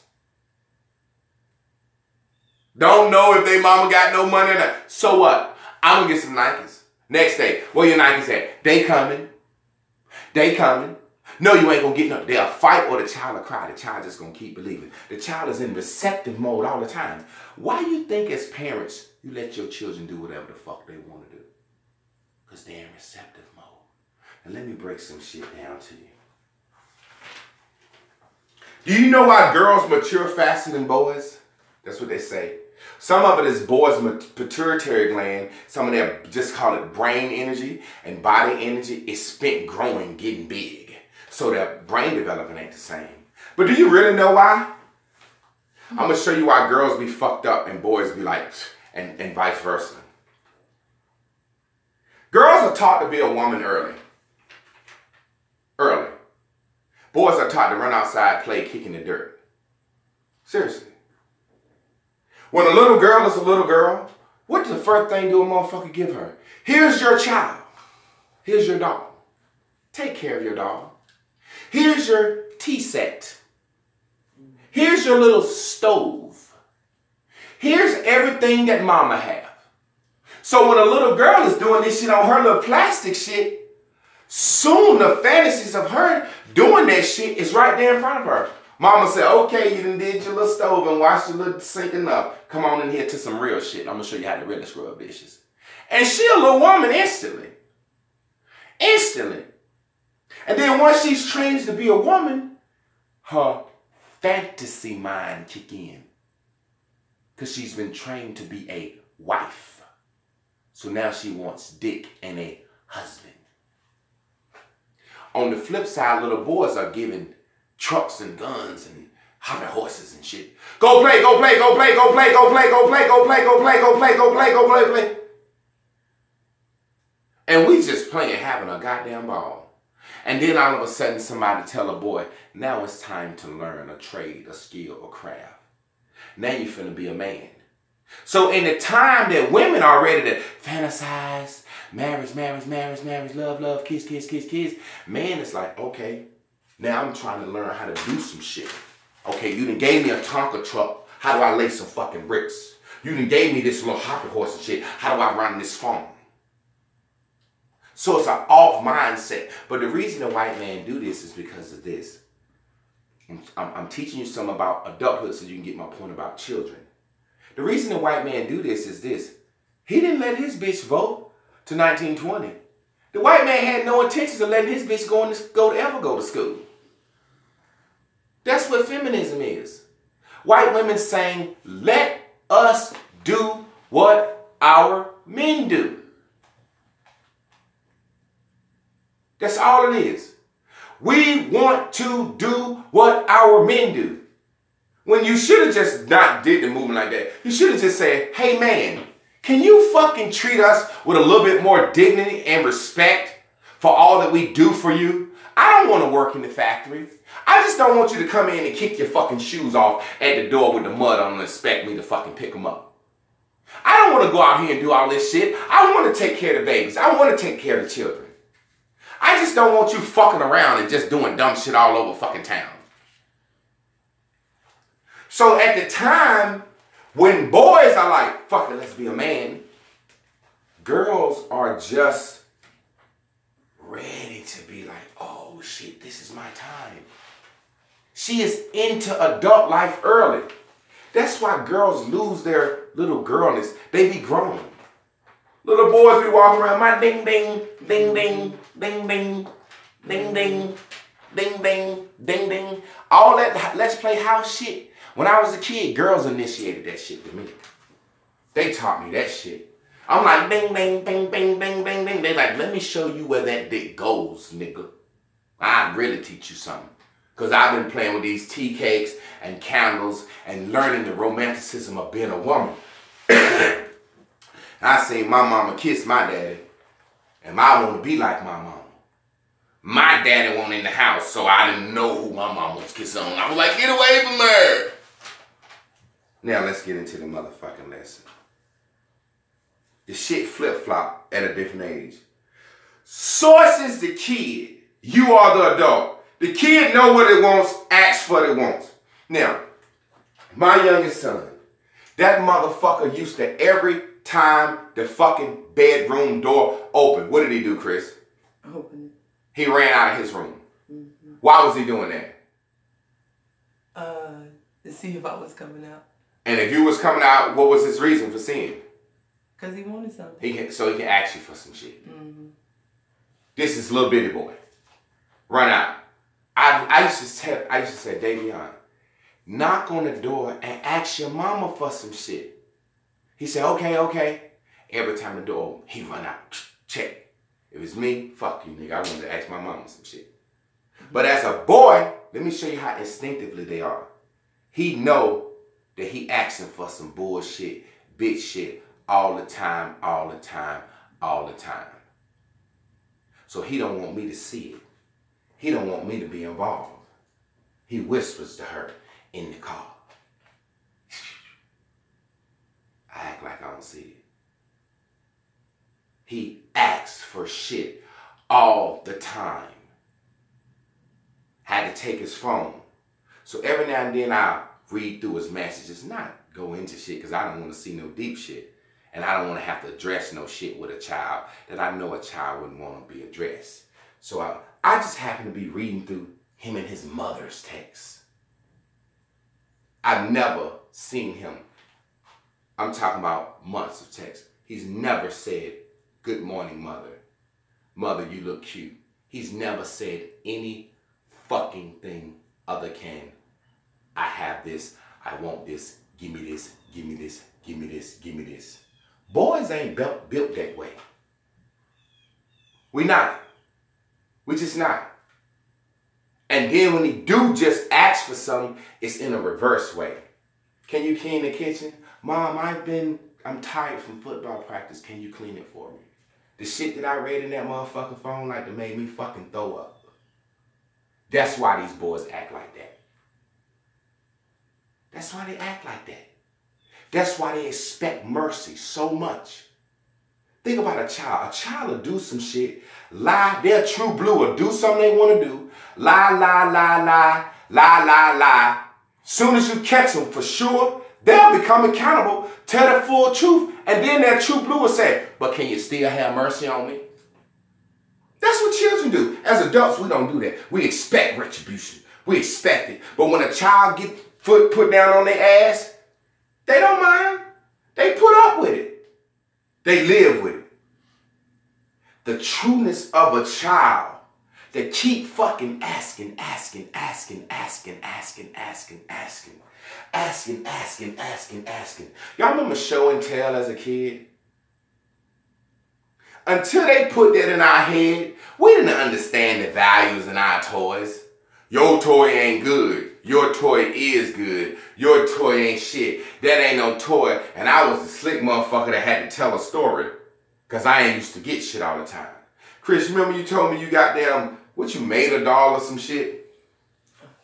Don't know if they mama got no money or not. So what? I'm going to get some Nikes. Next day, where your Nikes at? They coming. They coming. No, you ain't going to get nothing. They'll fight or the child will cry. The child just going to keep believing. The child is in receptive mode all the time. Why you think as parents, you let your children do whatever the fuck they want to do? Because they're in receptive mode. And let me break some shit down to you. Do you know why girls mature faster than boys? That's what they say. Some of it is boys' pituitary gland. Some of their, just call it brain energy and body energy, is spent growing, getting big. So their brain development ain't the same. But do you really know why? I'm going to show you why girls be fucked up and boys be like, and vice versa. Girls are taught to be a woman early. Early. Boys are taught to run outside, play, kick in the dirt. Seriously. When a little girl is a little girl, what does the first thing do a motherfucker give her? Here's your child. Here's your dog. Take care of your dog. Here's your tea set. Here's your little stove. Here's everything that mama have. So when a little girl is doing this shit on her little plastic shit, soon the fantasies of her doing that shit is right there in front of her. Mama said, okay, you done did your little stove and washed your little sink enough. Come on in here to some real shit. I'm going to show you how to really scrub dishes. And she a little woman instantly. Instantly. And then once she's trained to be a woman, her fantasy mind kick in. Because she's been trained to be a wife. So now she wants dick and a husband. On the flip side, little boys are given trucks and guns and hopping horses and shit. Go play, go play, go play, go play, go play, go play, go play, go play, go play, go play, go play, play. And we just playing, having a goddamn ball. And then all of a sudden somebody tell a boy, now it's time to learn a trade, a skill, a craft. Now you finna be a man. So in the time that women are ready to fantasize, marriage, marriage, marriage, marriage, love, love, kiss, kiss, kiss, kiss, man is like, okay, now I'm trying to learn how to do some shit. Okay, you done gave me a Tonka truck. How do I lay some fucking bricks? You done gave me this little hopping horse and shit. How do I run this farm? So it's an off mindset. But the reason the white man do this is because of this. I'm teaching you some about adulthood so you can get my point about children. The reason the white man do this is this. He didn't let his bitch vote to 1920. The white man had no intentions of letting his bitch ever go to school. That's what feminism is. White women saying, let us do what our men do. That's all it is. We want to do what our men do. When you should have just not did the movement like that. You should have just said, hey man, can you fucking treat us with a little bit more dignity and respect for all that we do for you? I don't want to work in the factory. I just don't want you to come in and kick your fucking shoes off at the door with the mud on and expect me to fucking pick them up. I don't want to go out here and do all this shit. I want to take care of the babies. I want to take care of the children. I just don't want you fucking around and just doing dumb shit all over fucking town. So at the time when boys are like, fuck it, let's be a man, girls are just ready to be like, oh shit, this is my time. She is into adult life early. That's why girls lose their little girlness. They be grown. Little boys be walking around, my ding ding, ding ding, ding ding, ding ding, ding ding, ding ding. All that let's play house shit. When I was a kid, girls initiated that shit to me. They taught me that shit. I'm like, ding, ding, ding, ding, ding, ding, ding. They like, let me show you where that dick goes, nigga. I really teach you something. Because I've been playing with these tea cakes and candles and learning the romanticism of being a woman. I seen my mama kiss my daddy, and I want to be like my mama. My daddy wasn't in the house, so I didn't know who my mama was kissing on. I was like, get away from her. Now let's get into the motherfucking lesson. The shit flip-flop at a different age. Source is the kid. You are the adult. The kid know what it wants, asks what it wants. Now, my youngest son, that motherfucker used to every time the fucking bedroom door opened. What did he do, Chris? Open it. He ran out of his room. Mm-hmm. Why was he doing that? To see if I was coming out. And if you was coming out, what was his reason for seeing? Because he wanted something. So he can ask you for some shit. Mm-hmm. This is little bitty boy. Run out. I used to say, Davion, knock on the door and ask your mama for some shit. He said, okay. Every time the door open, he run out. Check. If it's me, fuck you, nigga. I wanted to ask my mama some shit. But as a boy, let me show you how instinctively they are. He know that he asking for some bullshit, bitch shit, all the time. So he don't want me to see it. He don't want me to be involved. He whispers to her in the car. I act like I don't see it. He asks for shit all the time. Had to take his phone. So every now and then I'll read through his messages, not go into shit because I don't want to see no deep shit. And I don't want to have to address no shit with a child that I know a child wouldn't want to be addressed. So I just happen to be reading through him and his mother's texts. I've never seen him. I'm talking about months of text. He's never said, good morning, mother. Mother, you look cute. He's never said any fucking thing other than, I have this, I want this, give me this, give me this, give me this, give me this. Boys ain't built that way. We not. We just not. And then when he do just ask for something, it's in a reverse way. Can you clean the kitchen? Mom, I'm tired from football practice. Can you clean it for me? The shit that I read in that motherfucking phone like that made me fucking throw up. That's why these boys act like that. That's why they act like that. That's why they expect mercy so much. Think about a child. A child will do some shit, lie, they're true blue, or do something they want to do, lie. Soon as you catch them, for sure, they'll become accountable, tell the full truth, and then that true blue will say, but can you still have mercy on me? That's what children do. As adults, we don't do that. We expect retribution. We expect it. But when a child gets foot put down on their ass, they don't mind. They put up with it. They live with it. The trueness of a child that keep fucking asking. Y'all remember show and tell as a kid? Until they put that in our head, we didn't understand the values in our toys. Your toy ain't good. Your toy is good. Your toy ain't shit. That ain't no toy. And I was the slick motherfucker that had to tell a story. Because I ain't used to get shit all the time. Chris, you remember you told me you got damn, what, you made a doll or some shit?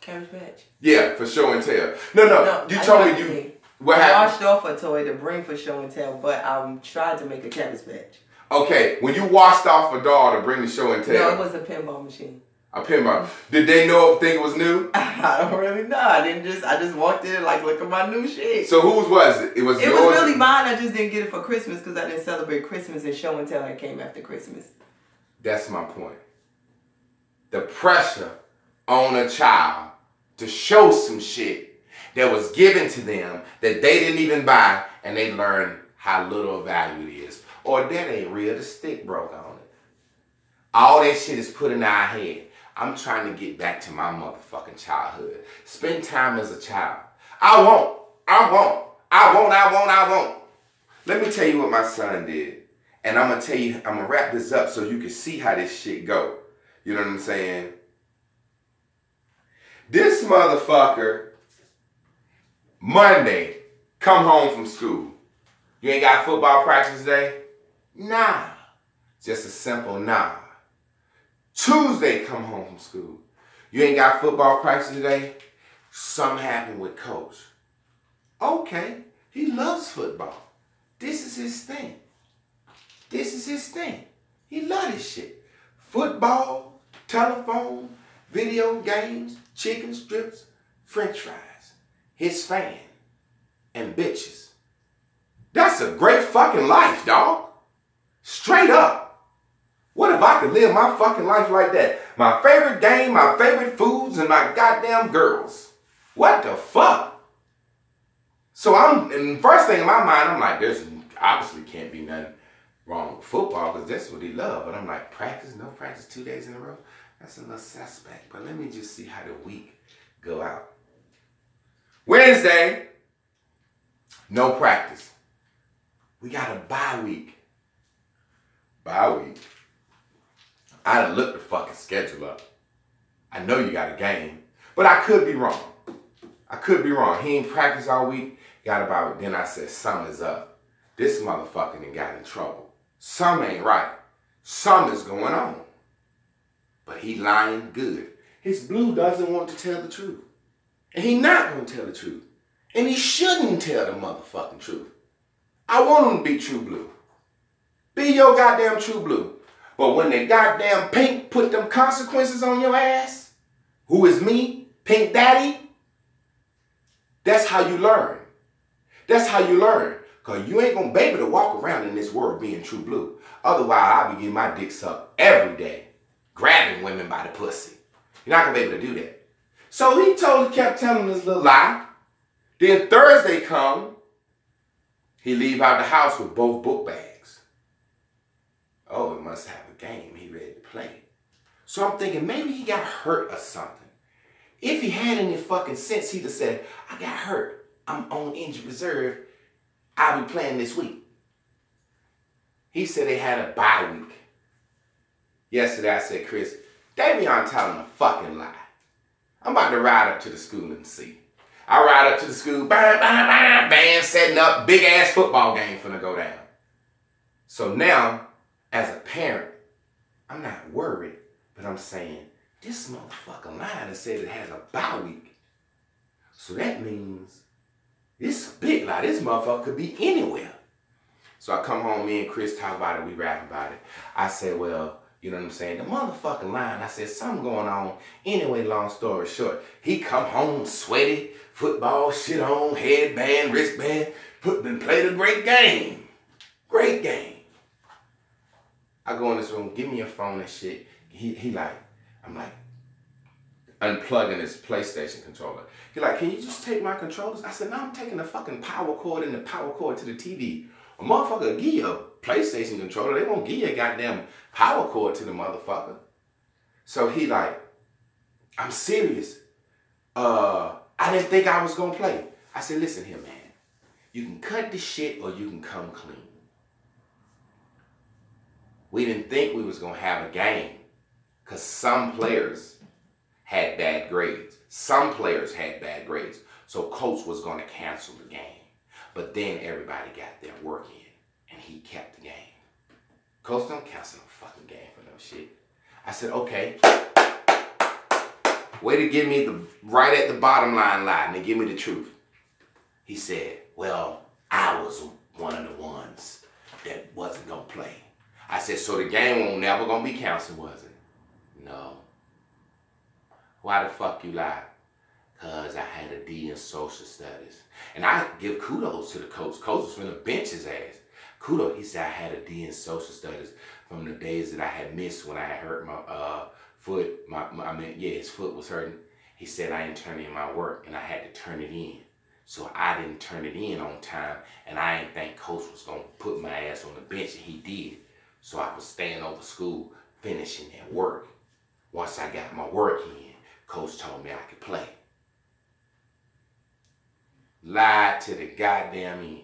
Cabbage Patch. Yeah, for show and tell. No, you told me you... What happened? I washed off a toy to bring for show and tell, but I tried to make a Cabbage Patch. Okay, when you washed off a doll to bring the show and tell... No, it was a pinball machine. A pinball. Did they think it was new? I don't really know. I just walked in like, look at my new shit. So whose was it? It was yours? It was really mine. I just didn't get it for Christmas because I didn't celebrate Christmas, and show and tell I came after Christmas. That's my point. The pressure on a child to show some shit that was given to them that they didn't even buy, and they learn how little value it is. Or that ain't real, the stick broke on it. All that shit is put in our head. I'm trying to get back to my motherfucking childhood. Spend time as a child. I won't. Let me tell you what my son did. And I'm going to wrap this up so you can see how this shit go. You know what I'm saying? This motherfucker, Monday, come home from school. You ain't got football practice today? Nah. Just a simple nah. Tuesday, come home from school. You ain't got football practice today? Something happened with coach. Okay, he loves football. This is his thing. He love this shit. Football, telephone, video games, chicken strips, french fries. His fan. And bitches. That's a great fucking life, dog. Straight up. What if I could live my fucking life like that? My favorite game, my favorite foods, and my goddamn girls. What the fuck? So and first thing in my mind, I'm like, there's obviously can't be nothing wrong with football because that's what he loves. But I'm like, no practice 2 days in a row? That's a little suspect. But let me just see how the week go out. Wednesday, no practice. We got a bye week. I done looked the fucking schedule up. I know you got a game, but I could be wrong. He ain't practiced all week. Then I said, something is up. This motherfucker done got in trouble. Something ain't right. Something is going on. But he lying good. His blue doesn't want to tell the truth. And he not gonna tell the truth. And he shouldn't tell the motherfucking truth. I want him to be true blue. Be your goddamn true blue. But when the goddamn Pink put them consequences on your ass, who is me, Pink Daddy, that's how you learn. Because you ain't going to be able to walk around in this world being true blue. Otherwise, I'll be getting my dick sucked every day, grabbing women by the pussy. You're not going to be able to do that. So he kept telling this little lie. Then Thursday come, he leave out the house with both book bags. Oh, it must have a game. He ready to play. So I'm thinking maybe he got hurt or something. If he had any fucking sense, he'd have said, I got hurt. I'm on injured reserve. I'll be playing this week. He said they had a bye week. Yesterday I said, Chris, Davion telling a fucking lie. I'm about to ride up to the school and see. I ride up to the school, band setting up, big ass football game finna go down. So now, as a parent, I'm not worried, but I'm saying, this motherfucker lying and said it has a bye week. So that means it's a big lie. This motherfucker could be anywhere. So I come home, me and Chris talk about it, we rap about it. I said, well, you know what I'm saying? The motherfucking lying. I said, something going on. Anyway, long story short, he come home sweaty, football shit on, headband, wristband, and played a great game. Great game. I go in this room, give me your phone and shit. I'm like, unplugging his PlayStation controller. He like, can you just take my controllers? I said, no, I'm taking the fucking power cord and the power cord to the TV. A motherfucker will give you a PlayStation controller. They won't give you a goddamn power cord to the motherfucker. So he like, I'm serious. I didn't think I was gonna play. I said, listen here, man. You can cut the shit or you can come clean. We didn't think we was gonna have a game because some players had bad grades. So coach was gonna cancel the game. But then everybody got their work in and he kept the game. Coach don't cancel no fucking game for no shit. I said, okay. Way to give me the right at the bottom line lie and they give me the truth. He said, well, I was one of the ones that wasn't gonna play. I said, so the game won't never gonna be canceled, was it? No. Why the fuck you lie? Because I had a D in social studies. And I give kudos to the coach. Coach was finna bench his ass. Kudos. He said I had a D in social studies from the days that I had missed when I had hurt my foot. His foot was hurting. He said I didn't turn in my work and I had to turn it in. So I didn't turn it in on time, and I didn't think Coach was gonna put my ass on the bench, and he did. So I was staying over school, finishing that work. Once I got my work in, Coach told me I could play. Lied to the goddamn end.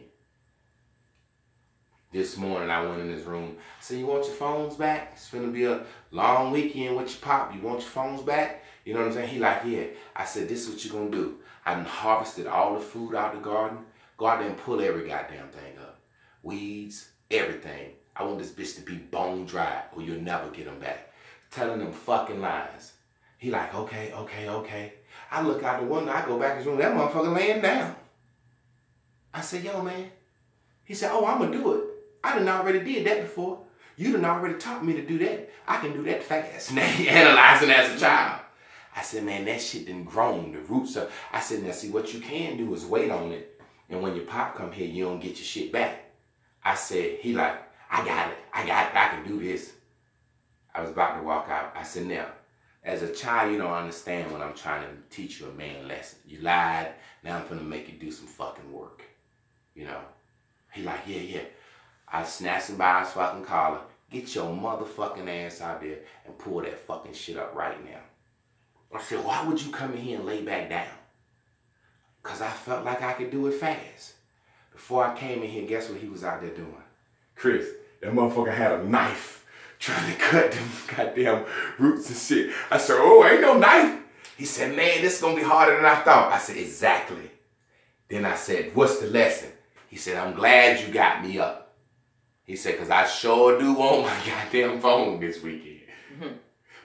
This morning I went in his room. I said, you want your phones back? It's finna be a long weekend with your pop. You want your phones back? You know what I'm saying? He like, yeah. I said, this is what you gonna do. I done harvested all the food out the garden. Go out there and pull every goddamn thing up. Weeds, everything. I want this bitch to be bone dry or you'll never get them back. Telling them fucking lies. He like, okay. I look out the window, I go back in his room, that motherfucker laying down. I said, yo, man. He said, oh, I'm gonna do it. I done already did that before. You done already taught me to do that. I can do that fast. Now he analyzing as a child. I said, man, that shit done grown. The roots are. I said, now see, what you can do is wait on it. And when your pop come here, you don't get your shit back. I said, he like, I got it. I can do this. I was about to walk out. I said, now, as a child, you don't understand when I'm trying to teach you a man lesson. You lied. Now I'm finna make you do some fucking work. You know? He like, yeah. I snatched him by his fucking collar. Get your motherfucking ass out there and pull that fucking shit up right now. I said, why would you come in here and lay back down? Because I felt like I could do it fast. Before I came in here, guess what he was out there doing? Chris, that motherfucker had a knife trying to cut them goddamn roots and shit. I said, oh, ain't no knife. He said, man, this is going to be harder than I thought. I said, exactly. Then I said, what's the lesson? He said, I'm glad you got me up. He said, because I sure do want my goddamn phone this weekend. Mm-hmm.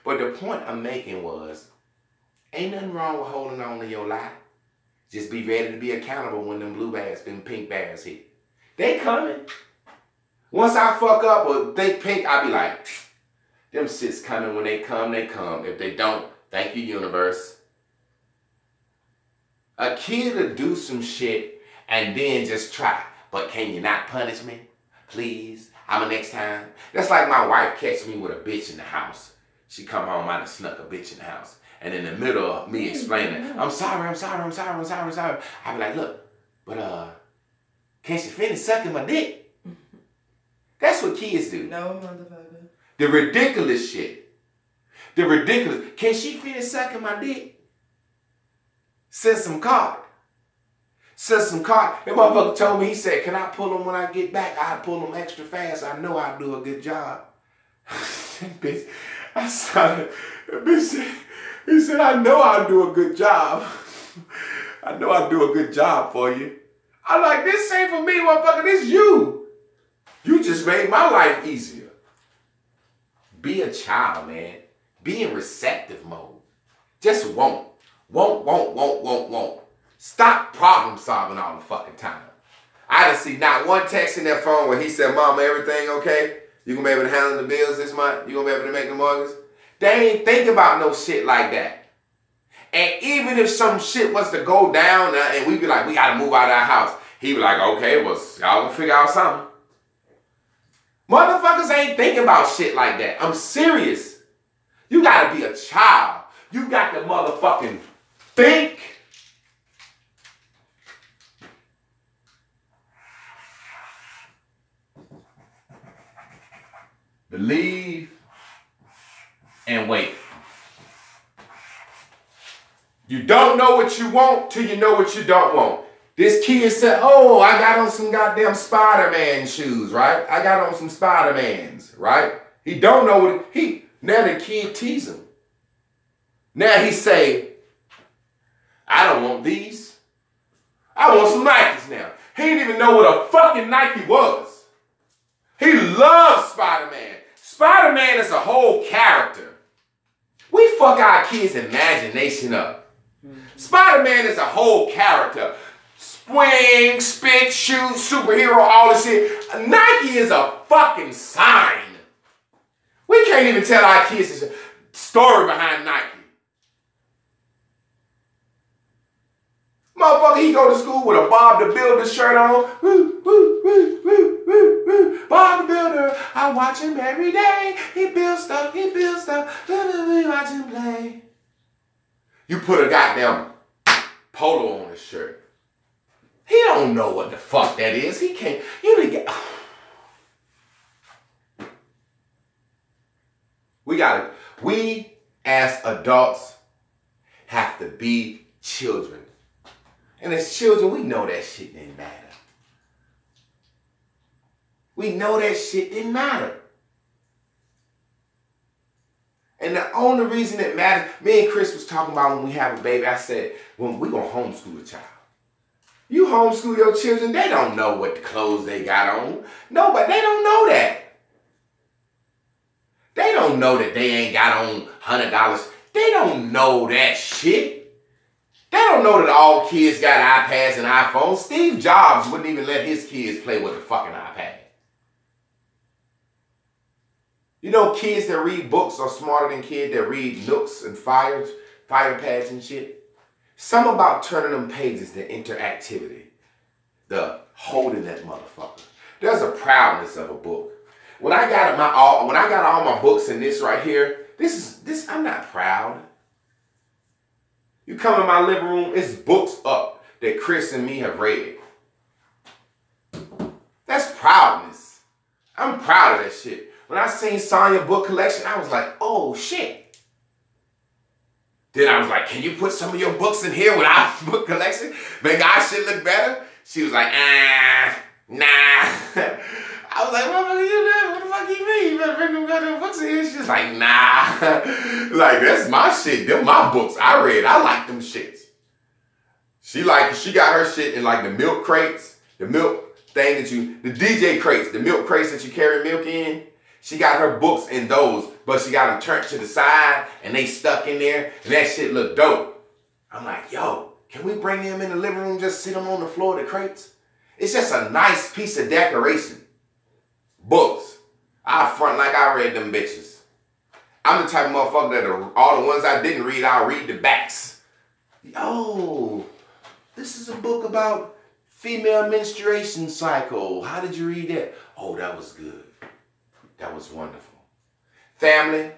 But the point I'm making was, ain't nothing wrong with holding on to your lie. Just be ready to be accountable when them blue bears, them pink bears hit. They coming. Once I fuck up or they pink, I be like, them shits coming. When they come, they come. If they don't, thank you, universe. A kid will do some shit and then just try. But can you not punish me? Please, I'm a next time. That's like my wife catch me with a bitch in the house. She come home, I done snuck a bitch in the house. And in the middle of me explaining, I'm sorry. I be like, look, but can't you finish sucking my dick? That's what kids do. No, motherfucker. The ridiculous shit. Can she finish sucking my dick? Send some card. That motherfucker told me, he said, can I pull them when I get back? I pull them extra fast. I know I'll do a good job. Bitch, I saw it. Bitch, he said, I know I'll do a good job. I know I'll do a good job for you. I'm like, this ain't for me, motherfucker. This you. You just made my life easier. Be a child, man. Be in receptive mode. Just won't. Won't. Stop problem solving all the fucking time. I didn't see not one text in that phone where he said, Mama, everything okay? You gonna be able to handle the bills this month? You gonna be able to make the mortgage? They ain't think about no shit like that. And even if some shit was to go down and we be like, we gotta move out of our house. He be like, okay, well, y'all gonna figure out something. Motherfuckers ain't thinking about shit like that. I'm serious. You gotta be a child. You got to motherfucking think. Believe and wait. You don't know what you want till you know what you don't want. This kid said, oh, I got on some goddamn Spider-Man shoes, right? I got on some Spider-Mans, right? He don't know what now the kid tease him. Now he say, I don't want these. I want some Nikes now. He didn't even know what a fucking Nike was. He loves Spider-Man. Spider-Man is a whole character. We fuck our kids' imagination up. Spider-Man is a whole character. Swing, spit, shoot, superhero, all this shit. Nike is a fucking sign. We can't even tell our kids the story behind Nike. Motherfucker, he go to school with a Bob the Builder shirt on. Bob the Builder, I watch him every day. He builds stuff. We watch him play. You put a goddamn polo on his shirt. He don't know what the fuck that is. He can't. You didn't get. We as adults have to be children. And as children, we know that shit didn't matter. We know that shit didn't matter. And the only reason it matters, me and Chris was talking about when we have a baby, I said, when we gonna homeschool a child. You homeschool your children, they don't know what the clothes they got on. No, but they don't know that. They don't know that they ain't got on $100. They don't know that shit. They don't know that all kids got iPads and iPhones. Steve Jobs wouldn't even let his kids play with a fucking iPad. You know, kids that read books are smarter than kids that read nooks and fighter pads and shit. Something about turning them pages, the interactivity, the holding that motherfucker. There's a proudness of a book. When I got all my books in this right here, this I'm not proud. You come in my living room, it's books up that Chris and me have read. That's proudness. I'm proud of that shit. When I seen Sonya book collection, I was like, oh shit. Then I was like, can you put some of your books in here with our book collection? Make our shit look better? She was like, nah. I was like, motherfucker, you live? What the fuck you mean? You better bring them goddamn books in here. She was like, nah. Like, that's my shit. Them my books. I read. I like them shits. She got her shit in like the milk crates, the milk thing the DJ crates, the milk crates that you carry milk in. She got her books in those, but she got them turned to the side and they stuck in there and that shit look dope. I'm like, yo, can we bring them in the living room, just sit them on the floor of the crates? It's just a nice piece of decoration. Books. I front like I read them bitches. I'm the type of motherfucker that all the ones I didn't read, I'll read the backs. Oh, this is a book about female menstruation cycle. How did you read that? Oh, that was good. That was wonderful. Family,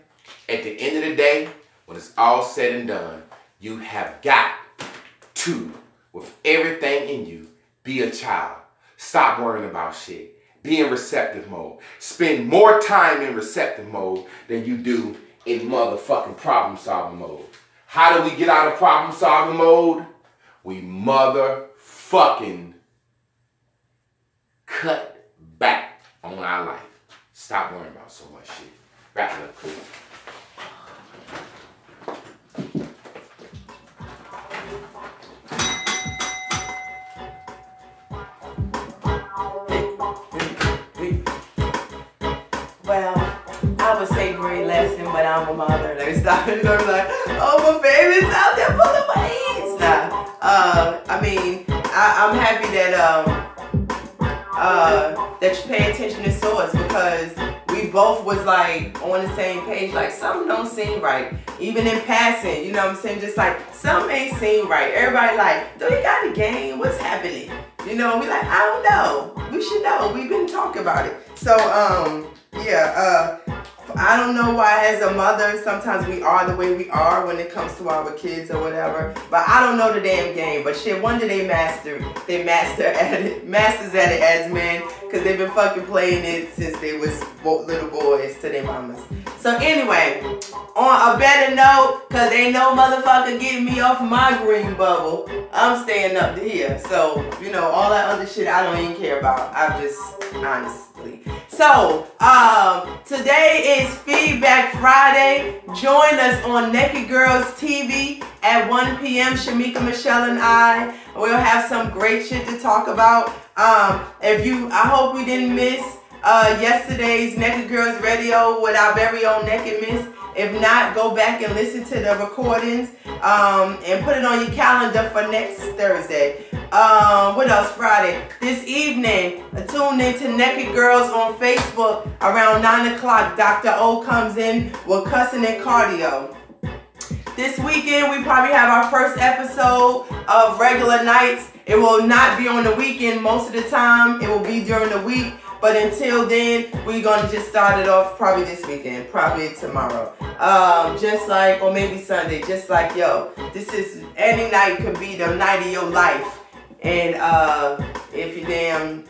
at the end of the day, when it's all said and done, you have got to, with everything in you, be a child. Stop worrying about shit. Be in receptive mode. Spend more time in receptive mode than you do in motherfucking problem solving mode. How do we get out of problem solving mode? We motherfucking cut back on our life. Stop worrying about so much shit. Wrap it up, please. Well, I would say great lesson, but I'm a mother. Like, stop and go like, oh, my baby's out there pulling weights. Nah, I mean, I'm happy that you pay attention to source, because we both was like on the same page. Like, something don't seem right, even in passing. You know what I'm saying? Just like something ain't seem right. Everybody like, do you got a game? What's happening? You know, we like, I don't know. We should know. We've been talking about it. So, yeah, I don't know why as a mother, sometimes we are the way we are when it comes to our kids or whatever. But I don't know the damn game. But shit, one day masters at it as men, because they've been fucking playing it since they was little boys to their mamas. So anyway, on a better note, because ain't no motherfucker getting me off my green bubble, I'm staying up to here. So, you know, all that other shit I don't even care about. I'm just, honestly. So, today is Feedback Friday. Join us on Naked Girls TV at 1 p.m. Shamika, Michelle, and I. We'll have some great shit to talk about. I hope we didn't miss yesterday's Naked Girls Radio with our very own Naked Miss. If not, go back and listen to the recordings and put it on your calendar for next Thursday. What else? Friday. This evening, tune in to Naked Girls on Facebook around 9 o'clock. Dr. O comes in with cussing and cardio. This weekend, we probably have our first episode of Regular Nights. It will not be on the weekend most of the time. It will be during the week. But until then, we're going to just start it off probably this weekend, probably tomorrow. Just like, or maybe Sunday, just like, yo, this is, any night could be the night of your life. and if you damn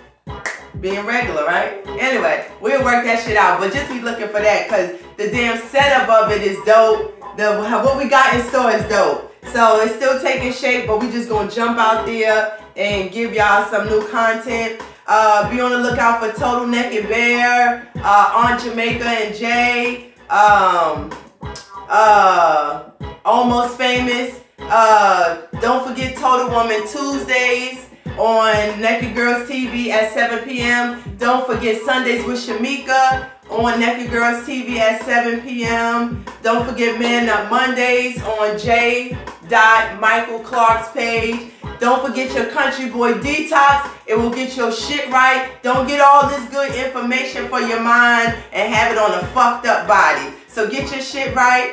being regular, right? Anyway, we'll work that shit out, but just be looking for that because the damn setup of it is dope. What we got in store is dope. So it's still taking shape, but we just gonna jump out there and give y'all some new content. Be on the lookout for Total Naked Bear, Aunt Jamaica and Jay, Almost Famous. Don't forget Total Woman Tuesdays on Naked Girls TV at 7 p.m. Don't forget Sundays with Shamika on Naked Girls TV at 7 p.m. Don't forget Man Up Mondays on J. Michael Clark's page. Don't forget your Country Boy Detox. It will get your shit right. Don't get all this good information for your mind and have it on a fucked up body. So get your shit right.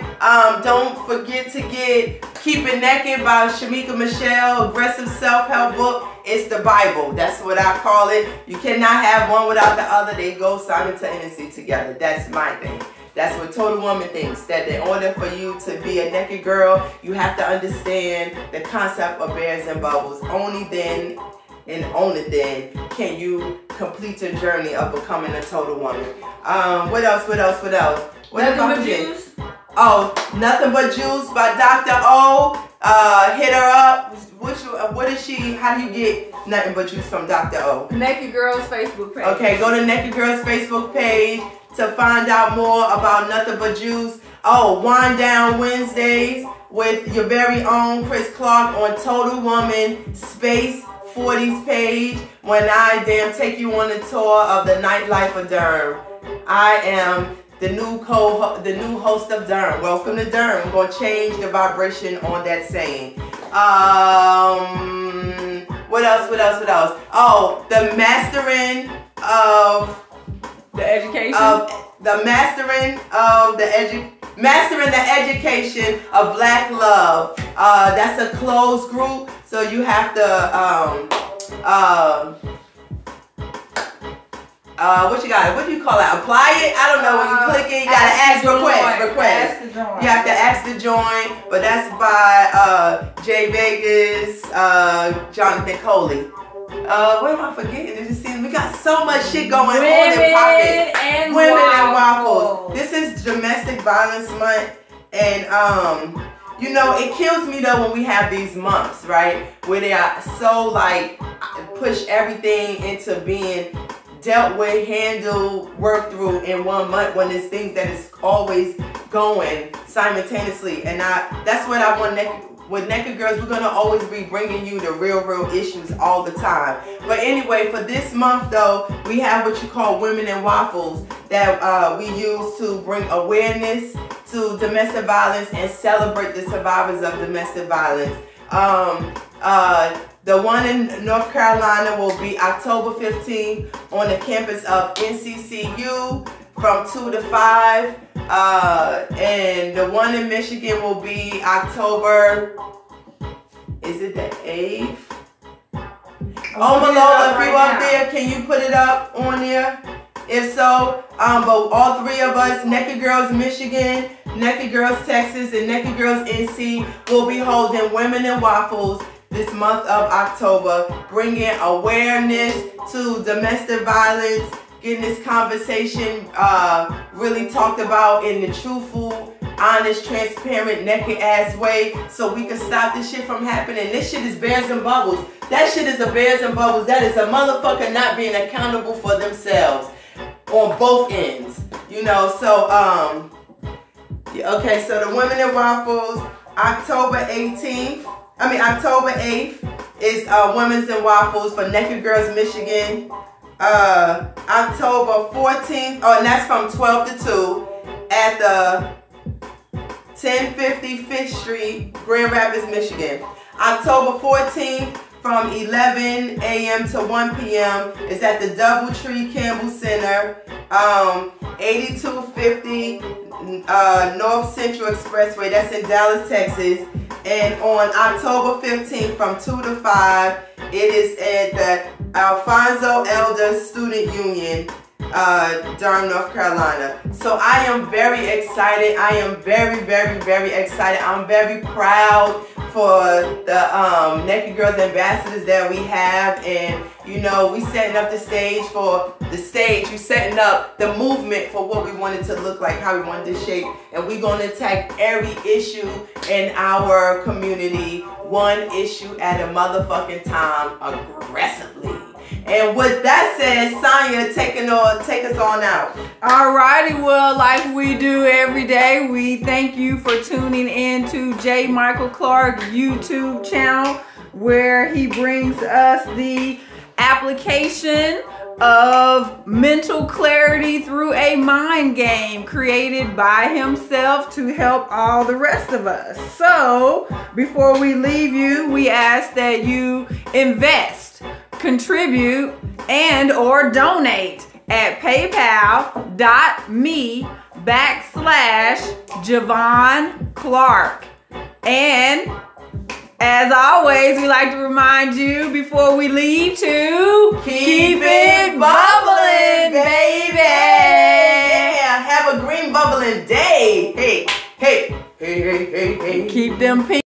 Don't forget to get Keep It Naked by Shamika Michelle, aggressive self-help book. It's the Bible. That's what I call it. You cannot have one without the other. They go simultaneously together. That's my thing. That's what Total Woman thinks, that in order for you to be a naked girl, you have to understand the concept of bears and bubbles. Only then and only then can you complete your journey of becoming a total woman. What else? Nothing But Juice? Oh, Nothing But Juice by Dr. O. Hit her up. What is she? How do you get Nothing But Juice from Dr. O? Naked Girls Facebook page. Okay, go to Naked Girls Facebook page to find out more about Nothing But Juice. Oh, Wind Down Wednesdays with your very own Chris Clark on Total Woman Space 40's page when I take you on a tour of the nightlife of Durham. I am the new host of Durham. Welcome to Durham. I'm going to change the vibration on that saying. What else? Oh, the mastering of the education. Mastering the education of Black love. That's a closed group, so you have to what you got? What do you call it? Apply it? I don't know. When you click it, you gotta ask request. You have to ask to join, but that's by Jay Vegas, Jonathan Coley. What am I forgetting? It just seems we got so much shit going on in pocket. Women and waffles. This is Domestic Violence Month, and you know, it kills me though when we have these months, right, where they are so like push everything into being dealt with, handled, worked through in 1 month when there's things that is always going simultaneously. And that's what I want with Naked Girls. We're gonna always be bringing you the real issues all the time. But anyway, for this month though, we have what you call Women and Waffles that we use to bring awareness to domestic violence and celebrate the survivors of domestic violence. The one in North Carolina will be October 15th on the campus of NCCU from 2 to 5. And the one in Michigan will be October, is it the 8th? Oh, Malola, if you up there, can you put it up on there? If so, but all three of us, Naked Girls Michigan, Naked Girls Texas, and Naked Girls NC will be holding Women and Waffles this month of October, bringing awareness to domestic violence, getting this conversation really talked about in the truthful, honest, transparent, naked ass way so we can stop this shit from happening. This shit is bears and bubbles. That shit is a bears and bubbles. That is a motherfucker not being accountable for themselves on both ends. You know, so, okay, so the Women and Waffles, October 8th is Women's and Waffles for Naked Girls Michigan. October 14th, and that's from 12 to 2 at the 1050 5th Street, Grand Rapids, Michigan. October 14th from 11 a.m. to 1 p.m. is at the Doubletree Campbell Center, 8250 North Central Expressway. That's in Dallas, Texas. And on October 15th from 2 to 5, it is at the Alfonso Elder Student Union Durham, North Carolina. So I am very excited. I am very, very, very excited. I'm very proud for the Naked Girls ambassadors that we have, and you know, we setting up the stage for the stage. You setting up the movement for what we wanted to look like, how we wanted to shape, and we're gonna attack every issue in our community, one issue at a motherfucking time, aggressively. And with that said, Sonya, take us on out. Alrighty, well, like we do every day, we thank you for tuning in to J. Michael Clark YouTube channel, where he brings us the application of mental clarity through a mind game created by himself to help all the rest of us. So, before we leave you, we ask that you invest, contribute, and or donate at paypal.me/Javon Clark. And as always, we like to remind you before we leave to keep it bubbling, baby. Yeah, have a green bubbling day. Hey, hey, hey, hey, hey, hey. Keep them pink.